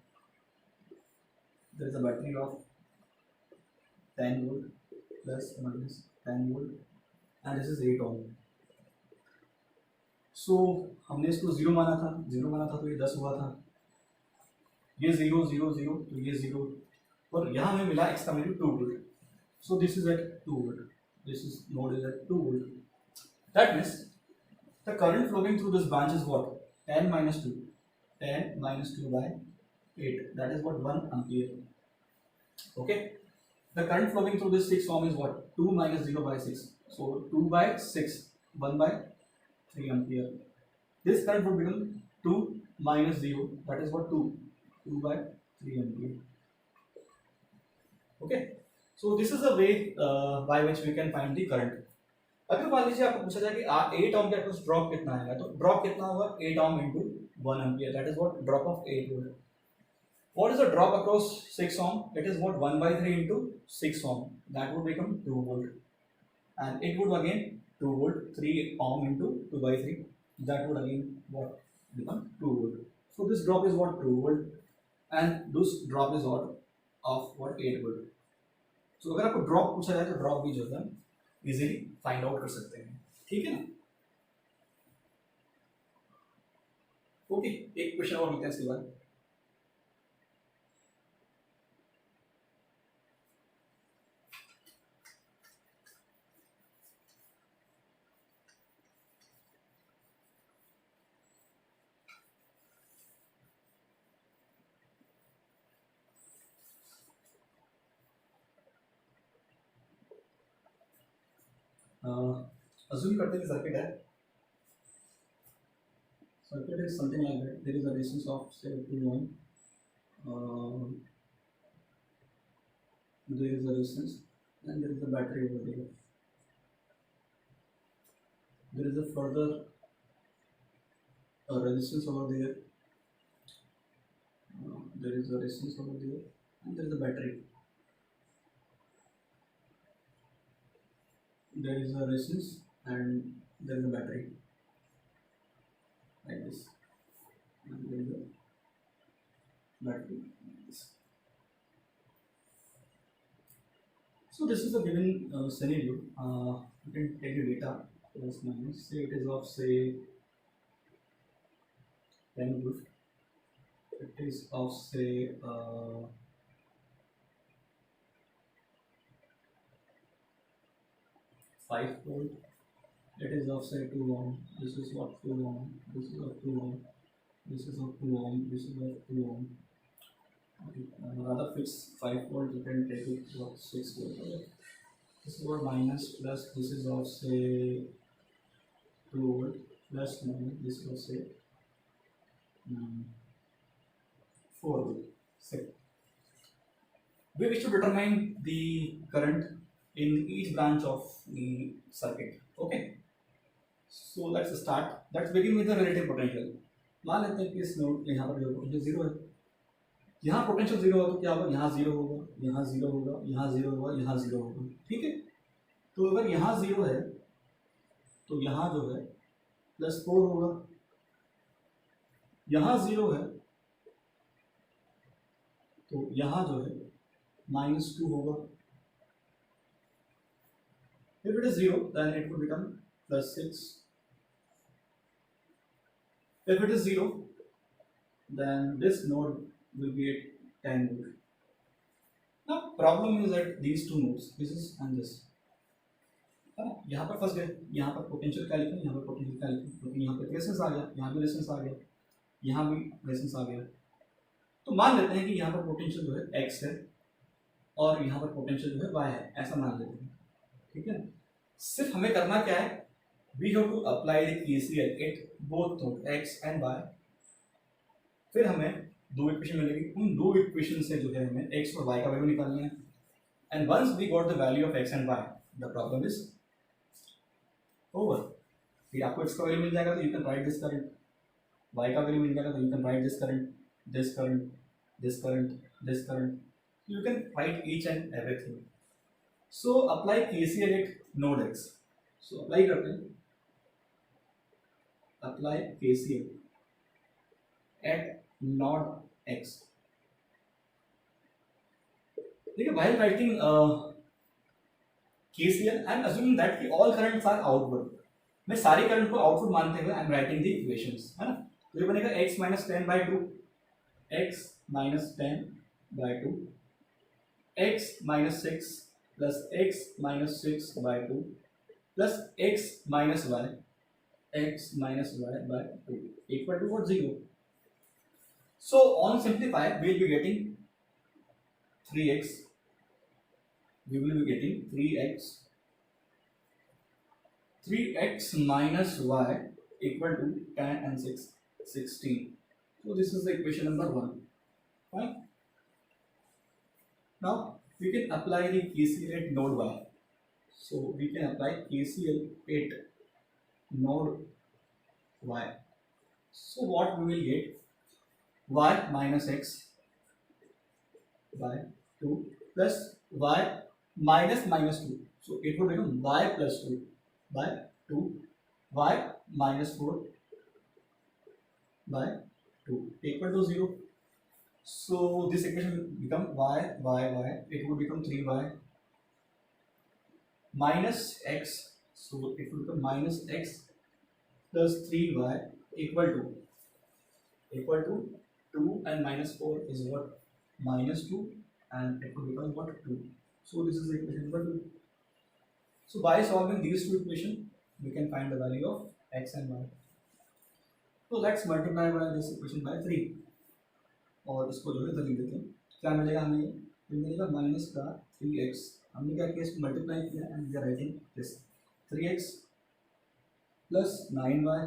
There is a battery of 10 volt plus minus 10 volt and this is 8 ohm. So हमने इसको 0 माना था तो ये 10 हुआ था, ये 0 0 0 तो ये 0 और यहाँ हमें मिला x का value 2 volt. So this is at 2 volt. This is node is at 2 volt. That means the current flowing through this branch is what? 10 minus 2. 10 minus 2 by 8. That is what? 1 ampere. Okay. The current flowing through this 6 ohm is what? 2 minus 0 by 6. So 2 by 6. 1 by 3 ampere. This current would become 2 minus 0. That is what? 2. 2 by 3 ampere. Okay. So this is the way by which we can find the current. अगर मान लीजिए आपको पूछा जाए कि 8 ओम के across drop कितना आएगा, तो ड्रॉप कितना होगा? 8 ओम into 1 ampere. That is what? Drop of 8 volt. What is the drop across 6 ohm? It is what? 1 by 3 into 6 ohm. That would become 2 volt. And it would again 2 volt. 3 ohm into 2 by 3. That would again what? Become 2 volt. So this drop is what? 2 volt. And this drop is what? Of what? 8 volt. So अगर आपको drop पूछा जाए तो drop भी जो है easily find out कर सकते हैं. ठीक है ना? ओके, एक क्वेश्चन और लेते हैं इसके बाद. assume करते हैं सर्किट है. Circuit is something like that. There is a resistance of say 2 ohm. There is a resistance and there is a battery over there. There is a further resistance over there. There is a resistance over there and there is a battery. There is a resistance and there is a battery. Like this, and there is a battery like this. So this is a given scenario. You can take the data plus minus. Say it is of say 10 volt. It is of say 5 volt. It is of say 2 ohm. This is what 2 ohm. This is of 2 ohm. This is of 2 ohm. This is of 2 ohm. Rather fix 5 volt. You can take it what 6 volt. This is what minus plus. This is of say 2 volt plus minus. This is of say 4 volt. Say we wish to determine the current in each branch of the circuit. Okay. So let's start. Let's begin with the relative potential. मान लेते हैं कि इस node यहाँ पर जो potential zero है, यहाँ पोटेंशियल जीरो होगा तो क्या होगा? यहाँ जीरो होगा, यहाँ जीरो होगा, यहाँ जीरो होगा, यहाँ जीरो होगा. ठीक है. तो अगर यहाँ जीरो है तो यहाँ जो है +4 होगा, यहाँ जीरो है तो यहाँ जो है -2 होगा. If it is 0, then it would become +6. If it is 0, then this node will be at 10 volt. Now problem is that these two nodes, this is and this, यहाँ पर फंस गए. यहाँ पर पोटेंशियल क्या लिखें? यहाँ पर पोटेंशियल क्या लिखें? क्योंकि यहाँ पर रेजिस्टेंस आ गया, यहाँ भी रेजिस्टेंस आ गया, यहाँ भी रेजिस्टेंस आ गया. तो मान लेते हैं कि यहाँ पर पोटेंशियल जो है x है और यहाँ पर पोटेंशियल जो है y है, ऐसा मान लेते हैं. ठीक है. सिर्फ हमें करना क्या है? We have to apply the KCL at both nodes x and y. फिर हमें दो इक्वेशन मिलेगी, उन दो इक्वेशन से जो है हमें x और y का वैल्यू निकालना है। And once we got the value of x and y, the problem is over. फिर आपको x का वैल्यू मिल जाएगा तो you can write this current, y का वैल्यू मिल जाएगा तो you can write this current, this current, this current, this current, you can write each and everything. So apply KCL at node x। सो apply करते हैं, apply KCL at node x। देखिए while writing KCL I am assuming that कि all currents are outward। मैं सारे current को output मानते हुए I am writing the equations, है ना। तो ये बनेगा x minus 10 by 2, x minus 10 by 2, x minus 6 plus x minus 6 by 2 plus x minus y, x minus y by 2 equal to what? 0. So on simplify, we will be getting 3x. We will be getting 3x minus y equal to 10 and 6, 16. So this is the equation number 1. Fine. Now we can apply the KCL at node y. So we can apply KCL at node y. So what we will get? Y minus x by 2 plus y minus minus 2. So it will become y plus 2 by 2, y minus 4 by 2 equal to 0. So this equation will become y, it will become 3y minus x. So it will become minus x plus 3y equal to 2 and minus 4 is what? Minus 2, and it will become what? 2. So this is the equation number 2. So by solving these two equations, we can find the value of x and y. So let's multiply by this equation by 3 और इसको जो है इधर लिख देते हैं। क्या मिलेगा हमें? ये मिलेगा माइनस का 3x। हमने क्या किया, इसको मल्टीप्लाई किया and we are writing this 3x plus 9y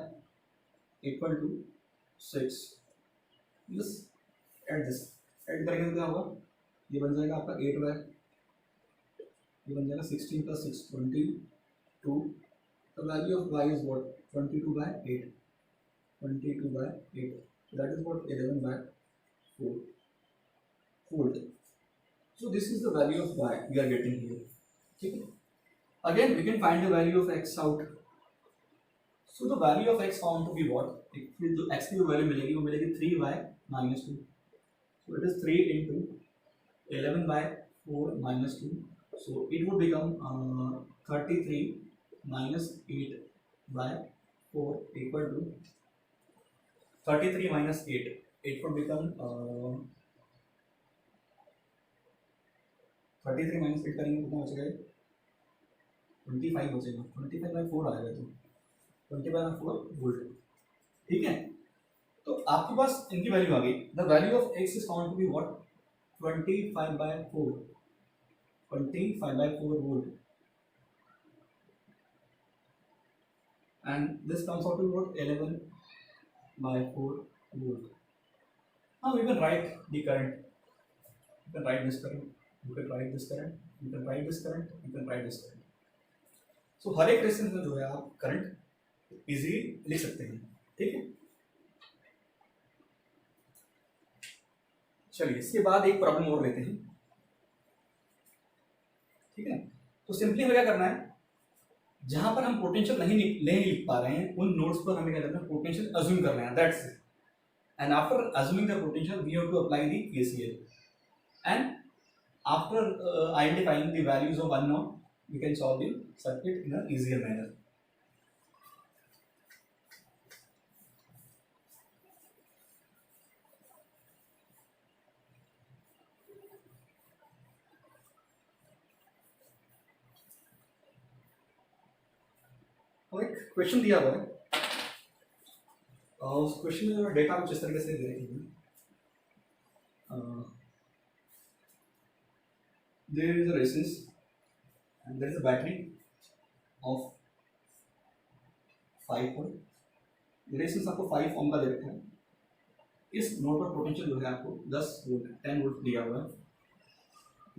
equal to 6। बस ऐड दिस, ऐड करेंगे तो क्या होगा? ये बन जाएगा आपका 8y, ये बन जाएगा 16 plus 6 22। The value of y is what? 22 by 8, 22 by 8, so that is what 11 by 4 volt. So this is the value of y we are getting here. ठीक है, again we can find the value of x out. So the value of x found to be what? फिर जो x की जो value मिलेगी वो मिलेगी 3y minus 2. So it is 3 into 11 by 4 minus 2. So it would become 33 minus 8 by 4 equal to 33 minus 8. It would become 33 minus 8 करेंगे कितना बचेगा? 25 बचेगा। 25 by 4 आएगा तो 25 by 4 वोल्ट। ठीक है, तो आपके पास इनकी वैल्यू आ गई। The value of x is found to be what? 25 by 4, 25 by 4 volt, and this comes out to what? 11 by 4 volt. Now we can write the current. You can write this current, you can write this current, you can write this current, you can write this current. So हर एक resistance में जो है आप current easily लिख सकते हैं। ठीक है, चलिए इसके बाद एक प्रॉब्लम और लेते हैं। ठीक है, तो सिंपली हमें क्या करना है, जहां पर हम पोटेंशियल नहीं लिख पा रहे हैं उन नोड्स पर हमें क्या करना है? पोटेंशियल अज्यूम करना है, that's it. And after assuming the potential we have to apply the KCL, and after identifying the values of unknown we can solve the circuit in a easier manner. एक question दिया हुआ है और उस question में data कुछ इस तरीके से दे रखी है। There is a resistance and there is a battery of 5 volt. Resistance आपको 5 ओम का दे रखा है इस नोड पर पोटेंशियल जो है आपको 10 वोल्ट 10 वोल्ट दिया हुआ है।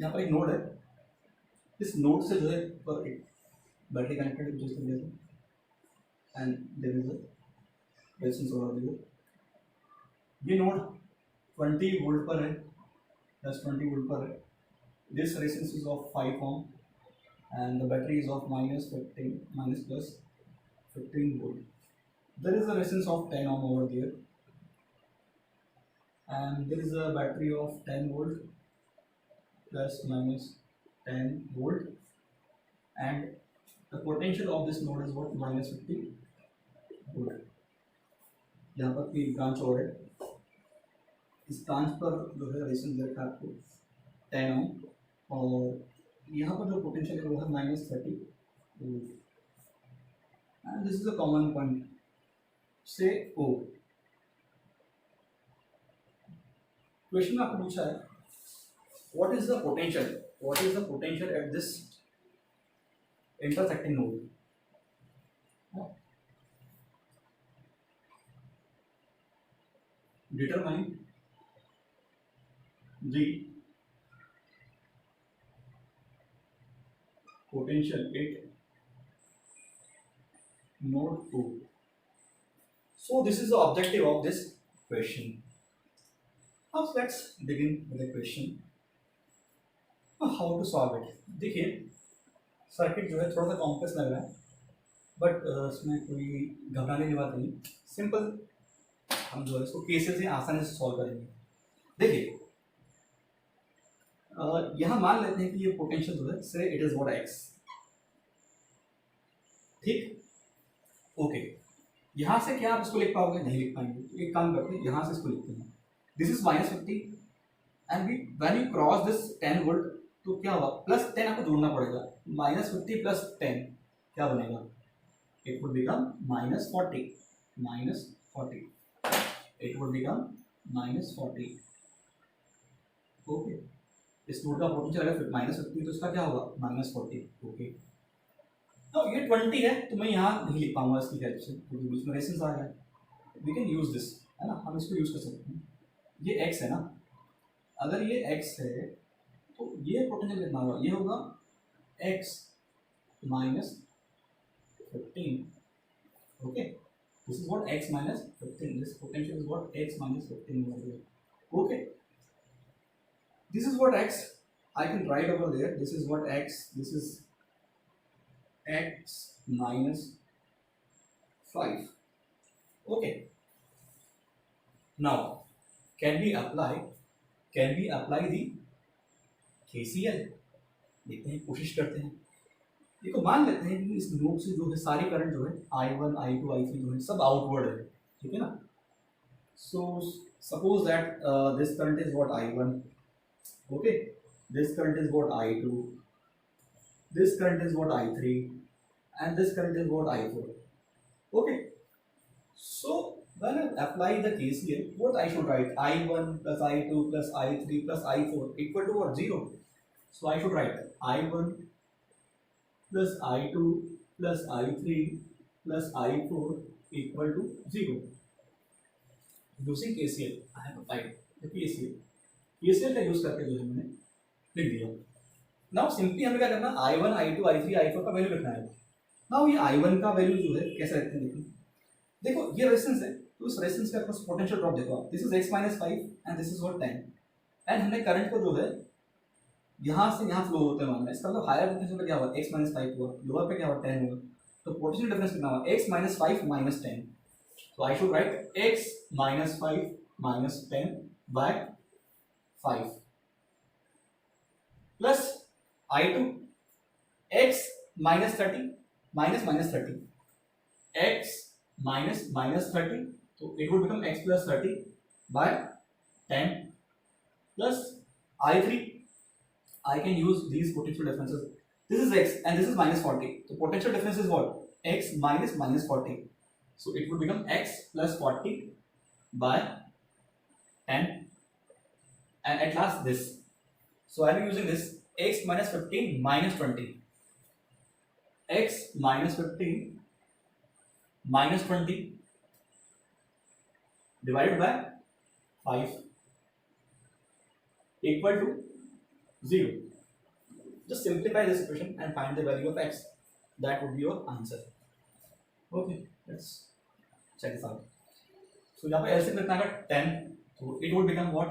यहाँ पर एक नोड है, इस नोड से जो है पर एक बैटरी कनेक्टेड है जिस तरीके से, and there is a resistance over there. ये नोड 20 वोल्ट पर है, प्लस 20 वोल्ट पर है। This resistance is of 5 ohm and the battery is of minus 15 minus plus 15 volt. There is a resistance of 10 ohm over there, and there is a battery of 10 volt plus minus 10 volt, and the potential of this node is what, minus 50 volt. यहाँ पर भी branch और है, इस branch पर जो है resistance देखा आपको 10 ohm, और यहाँ पर जो पोटेंशियल है वो है minus 30 volt, and this is a common point, say O. Question में आपको पूछा है what is the potential at this intersecting node. Determine the potential at node 2. So this is the objective of this question. Now let's begin with the question. How to solve it. देखिए circuit जो है थोड़ा सा complex लग रहा है, but इसमें कोई घबराने की बात नहीं, सिंपल हम जो है इसको केसेस से आसानी से सॉल्व करेंगे। देखिए यहाँ मान लेते हैं कि ये पोटेंशियल जो है से इट इज व्हाट एक्स, ठीक, ओके। यहाँ से क्या आप इसको लिख पाओगे? नहीं लिख पाएंगे, तो एक काम करते हैं, यहाँ से इसको लिखते हैं, this is minus 50 and we when you cross this 10 volt तो क्या होगा, प्लस 10 आपको जोड़ना पड़ेगा, minus 50 प्लस 10 क्या बनेगा, it would become minus 40, it would become minus 40, okay. इस नोड का पोटेंशियल अगर minus 50 तो इसका क्या होगा, minus 40, ओके। तो ये 20 है तो मैं यहाँ नहीं लिख पाऊंगा इसकी हेल्प से, क्योंकि बीच में रेजिस्टेंस आ गया, वी कैन यूज दिस, है ना, हम इसको यूज कर सकते हैं। ये x है ना, अगर ये x है तो ये पोटेंशियल कितना होगा, ये होगा x minus 15, okay. This is what x minus 15. This potential is what x minus 15 over here. Okay. This is what x. I can write over there. This is what x. This is x minus 5. Okay. Now, can we apply the KCL? देखते हैं, कोशिश करते हैं। देखो मान लेते हैं कि इस नोड से जो है सारी करंट जो है I1, I2, I3 जो है सब आउटवर्ड है, ठीक है ना। So suppose that this current is what I1, okay, this current is what I2, this current is what I3 and this current is what I4, okay. So when I apply the KCL, what I should write, I1 plus I2 plus I3 plus I4 equal to what, 0. So I should write I1 plus I2 plus I3 plus I4 equal to 0. Using KCL, I have applied the KCL. KCL का use करके जो है मैंने लिख दिया। Now simply हमें क्या करना, I1, I2, I3, I4 का वैल्यू लिखना है। नाउ ये I1 का वैल्यू जो है कैसे रखते हैं, देखो ये रेजिस्टेंस है, तो इस रेजिस्टेंस का पोटेंशियल ड्रॉप देखो आप, this is x minus 5 and this is what 10, and हमने करंट को जो है यहाँ से यहाँ फ्लो होते हैं मानना, इसका मतलब हायर पोटेंशियल पे क्या हुआ, x minus 5 हुआ, लोअर पे क्या हुआ, 10 हुआ, तो पोटेंशियल डिफरेंस कितना हुआ, x minus 5 minus 10, तो I should write x minus 5 minus 10 by 5 plus I2 x minus 30 minus minus 30, x minus 30, so it would become x plus 30 by 10 plus I3, I can use these potential differences, this is x and this is minus 40, so potential difference is what, x minus minus 40, so it would become x plus 40 by 10, and at last this, so I am using this x minus 15 minus 20, x minus 15 minus 20 divided by 5 equal to 0. Just simplify this equation and find the value of x. That would be your answer. Okay, let's check this out. So यहाँ पे LCM कितना आएगा 10, so it would become what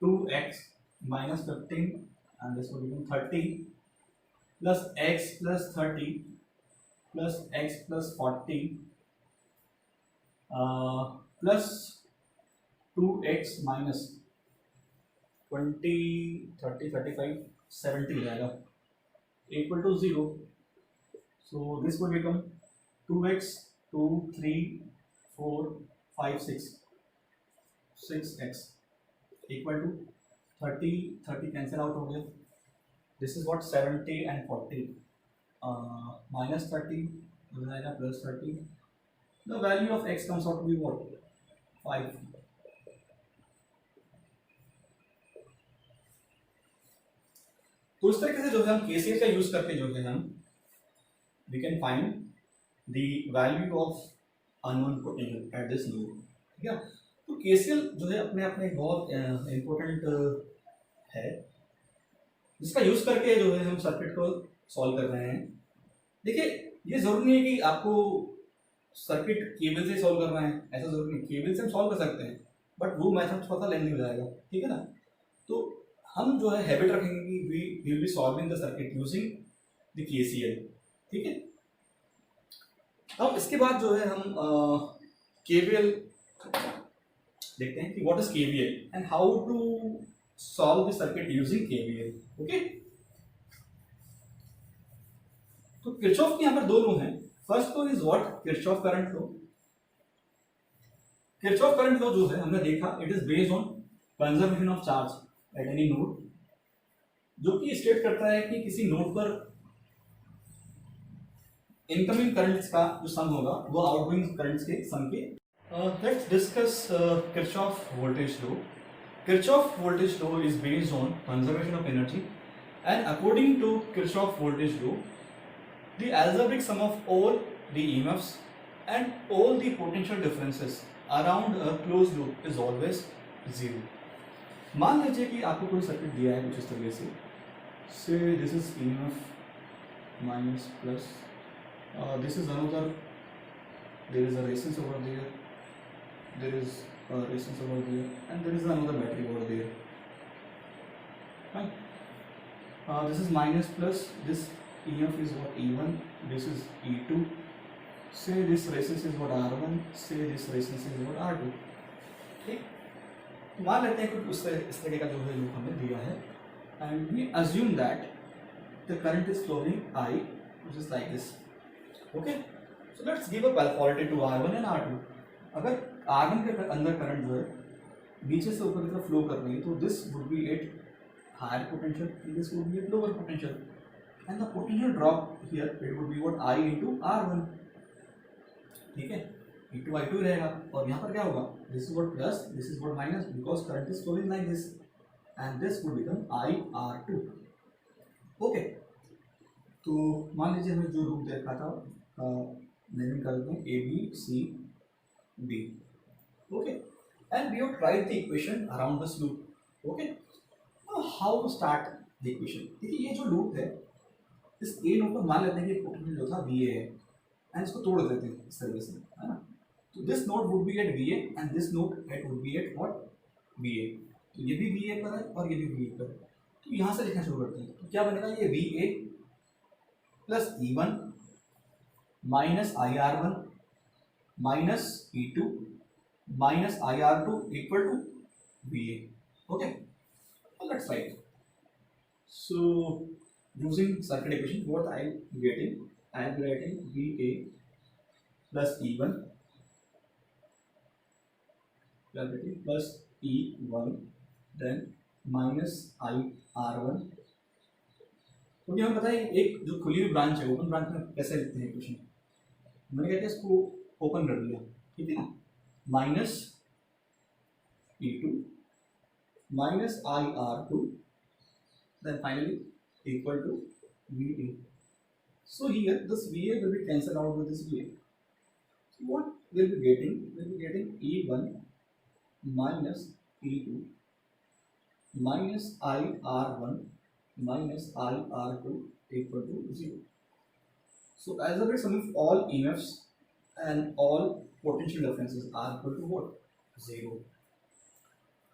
2x minus 15 and this would become 30 plus x plus 30 plus x plus 40 plus 2x minus 20 30 35 70 हो जाएगा equal to 0. So this would become 2x 2 3 4 5 6 6x equal to 30 30 cancel out हो गया. This is what 70 and 40 minus 30 हो जाएगा plus 30. The value of x comes out to be what 5. तो इस तरीके से जो है हम KCL का यूज करके जो है हम we can find the value of unknown potential at this node. ठीक है. तो KCL जो है अपने आप में बहुत इम्पोर्टेंट है जिसका यूज करके जो है हम सर्किट को सॉल्व कर रहे हैं. देखिए ये जरूरी नहीं है कि आपको सर्किट केबल से सॉल्व करना है, ऐसा जरूरी नहीं. केबल से हम सॉल्व कर सकते हैं बट वो मेथड थोड़ा सा लेंथी हो जाएगा. ठीक है ना. तो हम जो है हैबिट रखेंगे कि we will be solving the circuit using the KCL. ठीक है. अब इसके बाद जो है हम KVL देखते हैं कि what is KVL and how to solve the circuit using KVL. Okay. तो किरचॉफ के यहाँ पर दो लॉ हैं. First law is what Kirchhoff current law. Kirchhoff current law जो है हमने देखा it is based on conservation of charge at any node, जो कि स्टेट करता है कि किसी नोड पर इनकमिंग करंट्स का जो सम होगा वो आउटगोइंग करंट्स के सम के. Let's discuss Kirchhoff voltage law. Kirchhoff voltage law is based on conservation of energy and according to Kirchhoff voltage law the algebraic sum of all the EMFs and all the potential differences around a closed loop is always 0. मान लीजिए कि आपको कोई circuit दिया है कुछ इस तरीके से. Say this is EMF minus plus this is another, there is a resistance over there, there is a resistance over there and there is another battery over there. This is minus plus, this EF is what E1, this is E2. Say this resistance is what R1, say this resistance is what R2. ठीक. मान लेते हैं कि इस तरह का जो है लूप हमें दिया है and we assume that the current is flowing I which is like this. Okay. So let's give a polarity to R1 and R2. अगर R1 के अंदर करंट जो है नीचे से ऊपर की तरफ फ्लो कर रही है तो this would be at higher potential and this would be at lower potential. And the potential drop here it would be what I into R1. ठीक है. into I2 रहेगा और यहाँ पर क्या होगा this is what plus, this is what minus because current is flowing like this and this would become IR2. okay. तो मान लीजिए हमें जो लूप देखा था नेमिंग कर देते हैं A B C D. okay. and we have tried the equation around this loop. okay. now how to start the equation. देखिए ये जो लूप है इस ए नोड को मान लेते हैं कि पोटेंशियल जो था VA है एंड इसको तोड़ देते हैं इस तरीके से, है ना. तो this node would be at VA and this node at would be at what VA. तो ये भी VA पर है और ये भी VA पर है. तो यहाँ से लिखना शुरू करते हैं. तो क्या बनेगा ये VA plus E1 minus IR1 minus E2 minus IR2 equal to VA. Okay. Let's write. So using circuit equation what I am getting VA plus E1 plus E1 then minus IR1. क्योंकि हमें पता है एक जो खुली हुई branch है open branch में कैसे लिखते हैं इक्वेशन. मैंने क्या किया इसको ओपन कर दिया. ठीक है. Minus E2 minus IR2 then finally equal to VA. So here this VA will be cancelled out with this VA. So what we'll be getting? We'll be getting E1 minus E2 minus IR1 minus IR2 equal to 0. So algebraic sum of all EMFs and all potential differences are equal to what? 0.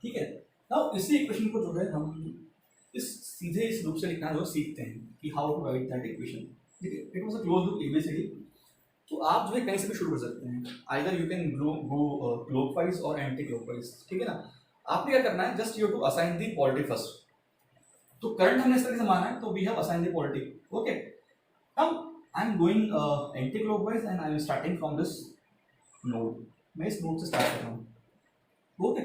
ठीक है. Now इसी equation को जो है हम इस सीधे इस रूप से लिखना जो सीखते हैं कि how to write that equation. It was a close loop A B C D. तो आप जो है कहीं से भी शुरू कर सकते हैं. Either you can go clockwise और एंटी क्लॉकवाइज. ठीक है ना. आपने क्या करना है, just you to assign the polarity first. तो करंट हमने इस तरीके से माना है, तो we have assign the polarity. Okay. Now I am going anti clockwise and I am starting from this node. मैं इस नोड से स्टार्ट कर रहा हूँ. Okay.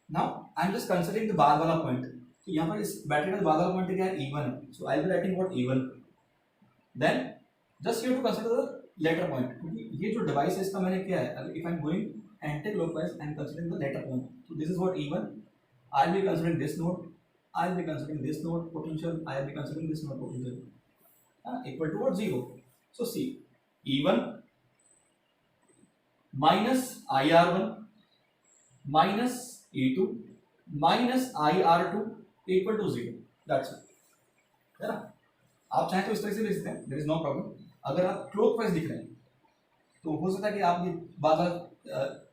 Now I am just considering the बार वाला पॉइंट. तो यहाँ पर इस बैटरी का बार वाला पॉइंट क्या है? E1 है. So I will be writing what E1. Then just you to consider the latter point, क्योंकि ये जो डिवाइस है इसका मैंने क्या है, if I am going anti clockwise and considering the latter point, तो this is what E1. I will be considering this node, I will be considering this node potential, I will be considering this node potential, equal to what? 0. So see, E1 minus IR1 minus E2 minus IR2 equal to 0. That's it. है ना. आप चाहें तो इस तरह से लिख सकते हैं, there is no problem. अगर आप clockwise लिख रहे हैं तो हो सकता है कि आप ये बात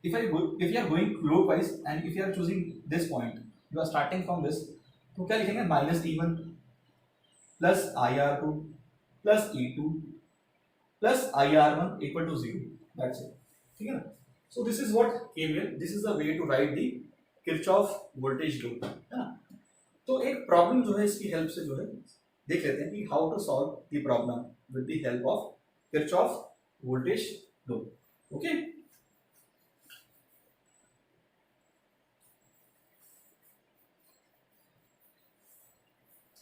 if you are going clockwise and if you are choosing this point, you are starting from this, तो क्या लिखेंगे? Minus E1 plus IR2 plus E2 plus IR1 equal to 0. That's it. ठीक है ना. So this is what KVL. This is the way to write the Kirchhoff voltage law. है ना. तो एक प्रॉब्लम जो है इसकी हेल्प से जो है देख लेते हैं कि how to solve the problem with the help of Kirchhoff voltage law. Okay.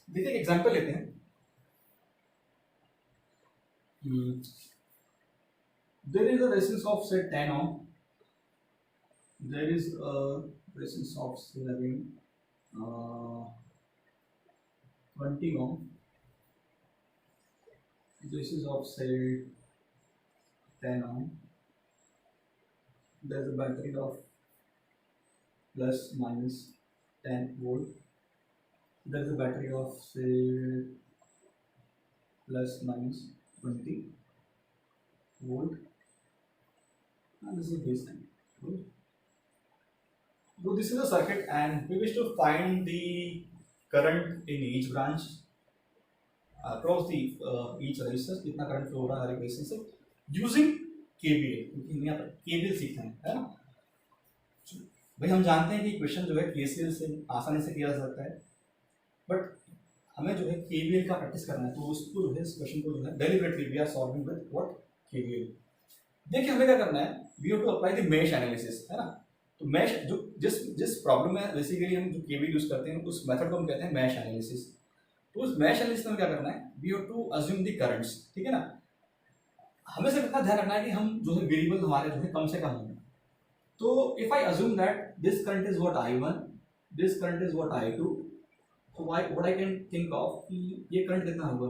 देखिए एग्जांपल लेते हैं. There is a resistance of say 10 ohm. There is a resistance of say 20 ohm. This is of say 10 ohm. There is a battery of plus minus 10 volt. There is a battery of say plus minus 20 volt, and this is baseline. So this is a circuit, and we wish to find the current in each branch across the each resistor. कितना current flow हो रहा है हर एक resistance से using KVL, क्योंकि यहाँ पर KVL सीखना है ना. भाई हम जानते हैं कि क्वेश्चन जो है KCL से आसानी से किया जा सकता है, बट हमें जो है KVL का प्रैक्टिस करना है. तो उसको जो है इस क्वेश्चन को जो है deliberately we are solving with what? KVL. देखिए हमें क्या करना है, we have to apply the mesh analysis. है ना. तो मेश जो जिस प्रॉब्लम में बेसिकली हम जो KVL यूज करते हैं उस मेथड को हम कहते हैं मेश एनालिसिस. तो उस मेश एनालिसिस में क्या करना है, we have to assume the currents. ठीक है ना. हमें सिर्फ इतना ध्यान रखना है कि हम जो है वेरिएबल हमारे जो है कम से कम हों. तो if I assume that this current is what I1, this current is what I2, तो what I can think of कि ये करंट कितना होगा.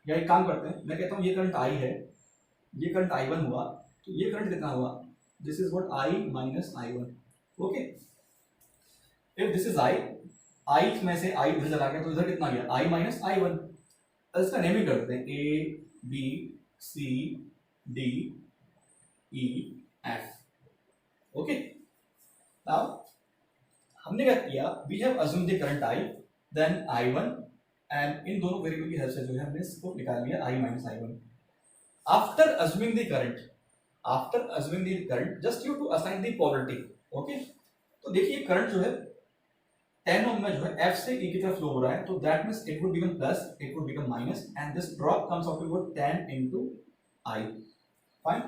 या एक काम करते हैं, मैं कहता हूँ ये करंट I है, ये करंट I1 हुआ, तो ये करंट कितना हुआ? This is what I minus I1. Okay. If this is I में से I इधर चला गया तो इधर कितना गया? I minus I1. इसका नेमिंग करते हैं A B C D E F. Okay. Now हमने क्या किया, we have assume the current I, then I1, and इन दोनों वेरिएबल की हेल्प से जो है हमने इसको निकाल लिया I minus I1. After assuming the current just you to assign the polarity. Okay. तो देखिए करंट जो है 10 ओम में जो है F से E की तरफ फ्लो हो रहा है, तो that means it would become plus, it would become minus, and this drop comes out to 10 into I. Fine.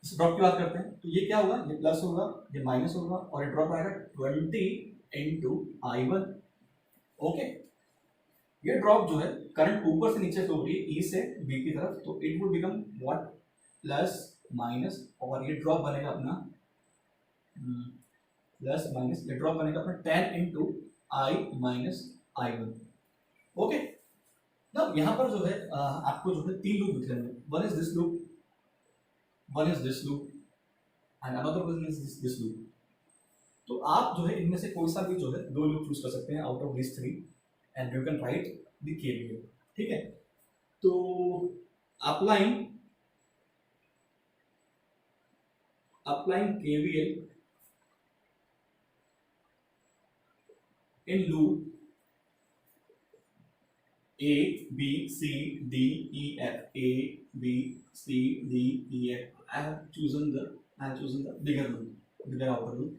इस ड्रॉप की बात करते हैं, तो ये क्या होगा? ये प्लस होगा, ये माइनस होगा, और ये ड्रॉप आएगा 20 into I1. ओके. ये ड्रॉप जो है करंट ऊपर से नीचे फ्लो हो रही है E से B की तरफ, तो it would become what? Plus minus, और ये ड्रॉप बनेगा अपना प्लस माइनस, ये ड्रॉप बनेगा अपना 10 into I minus I1. Okay. ना यहाँ पर जो है आपको जो है 3 लूप दिख रहे हैं. One is this loop, one is this loop, and another one is this loop. तो आप जो है इनमें से कोई सा भी जो है दो लूप चूज कर सकते हैं out of this three and you can write the KVL. ठीक है, तो applying KVL in loop A B C D E F, A B C D E F. I have chosen the bigger loop, bigger outer loop.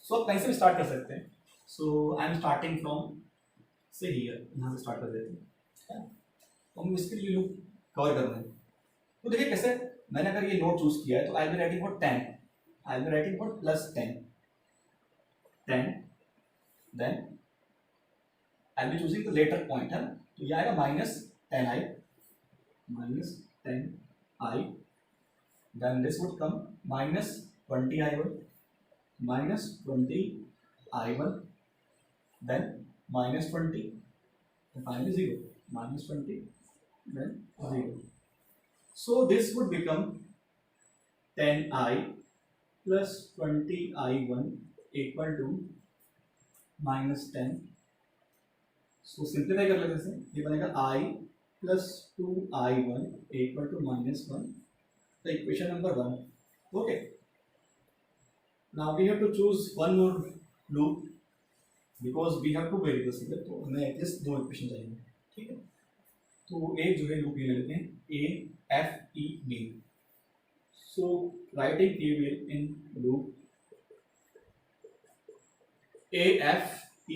So आप कहीं से भी start कर सकते हैं। So I am starting from से here, यहाँ से स्टार्ट कर देते हैं। तो हम इसके लिए लूप कवर कर रहे हैं। तो देखिए कैसे, मैंने अगर ये नोड चूज किया है तो I be writing for 10, I be writing for +10, 10, then I be choosing the latter point है, तो ये आएगा -10i, -10i, then this would come -20i1, -20i1, then -20, finally 0, -20, then 0. So this would become 10i plus 20i1 equal to -10. So simplify कर लेते हैं, ये बनेगा i plus 2i1 equal to -1, the equation number 1. Okay, now we have to choose one more loop because we have two variables here, तो हमें at least दो equation चाहिए। ठीक है, तो एक जो है लूप ये ले लेते हैं A F E B. So writing KVL in loop A F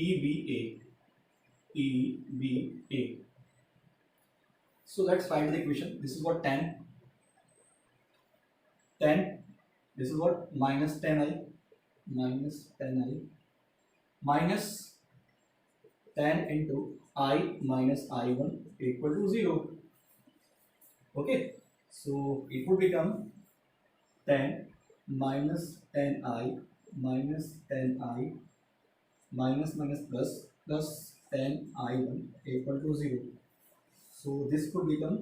E B A, E B A. So let's find the equation. This is what 10, 10. This is what -10i, -10i, minus 10 into I minus I1 equal to 0. Okay, so it would become 10 minus 10i minus 10i minus plus 10i1 equal to 0. So this could become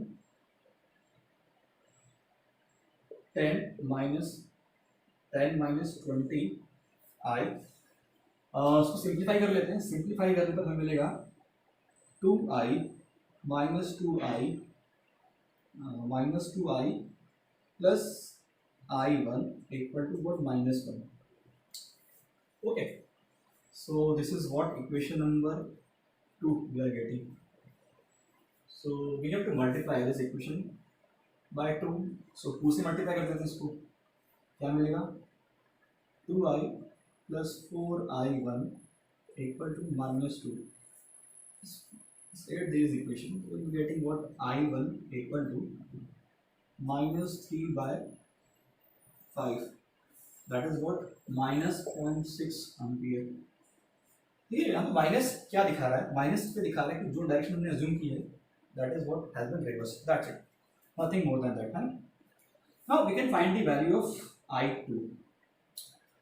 10 minus 20i. उसको simplify कर लेते हैं, simplify करने पर हमें मिलेगा 2i minus 2i plus i1 equal to what, -1. Okay, so this is what equation number 2 we are getting. So we have to multiply this equation by 2. So 2 से multiply कर देते हैं इसको, क्या मिलेगा, 2i plus 4i1 equal to -2. State this equation, we will be getting what, i1 equal to -3/5, that is what, -0.6 ampere. ठीक है, यहाँ माइनस क्या दिखा रहा है, माइनस पे दिखा रहा है कि जो डायरेक्शन हमने अज्यूम की है that is what has been reversed, that's it, nothing more than that. Now we can find the value of i2.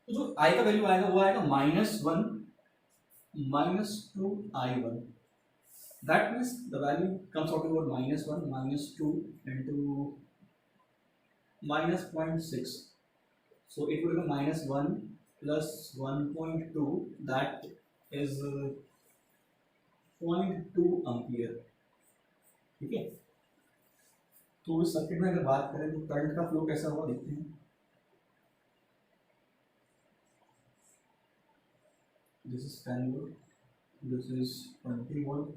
तो जो i का वैल्यू आएगा वो आएगा -1 -2i1. That means the value comes out to about -1 -2 into -0.6. So it will be -1 plus 1.2, that is 0.2 ampere. ठीक है, तो इस सर्किट में अगर बात करें तो करंट का फ्लो कैसा होगा देखते हैं। This is 10 volt, this is 20 volt.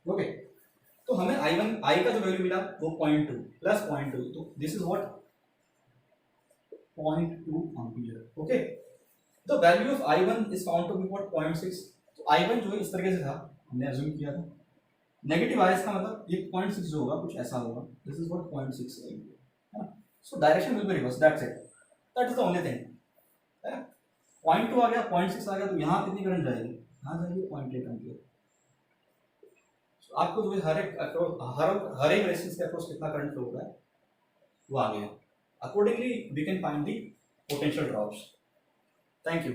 Okay, तो हमें I का जो वैल्यू मिला वो 0.2 प्लस 0.2, तो this is what 0.2 ampere. Okay, the value of I1 is found to be what 0.6. तो I1 जो है इस तरीके से था, हमने अज्यूम किया था, नेगेटिव आया इसका मतलब ये 0.6 जो होगा कुछ ऐसा होगा, दिस इज व्हाट 0.6 है ना. So direction will be reverse, that's it, that is the only thing है ना. 0.2 आ गया, 0.6 आ गया, तो यहाँ कितनी करंट जाएगी, यहाँ जाएगी 0.8 एम्पियर. आपको जो हर एक रेजिस्टेंस के अक्रॉस कितना करंट फ्लो होगा वो आ गया. Accordingly we can find the potential drops. Thank you.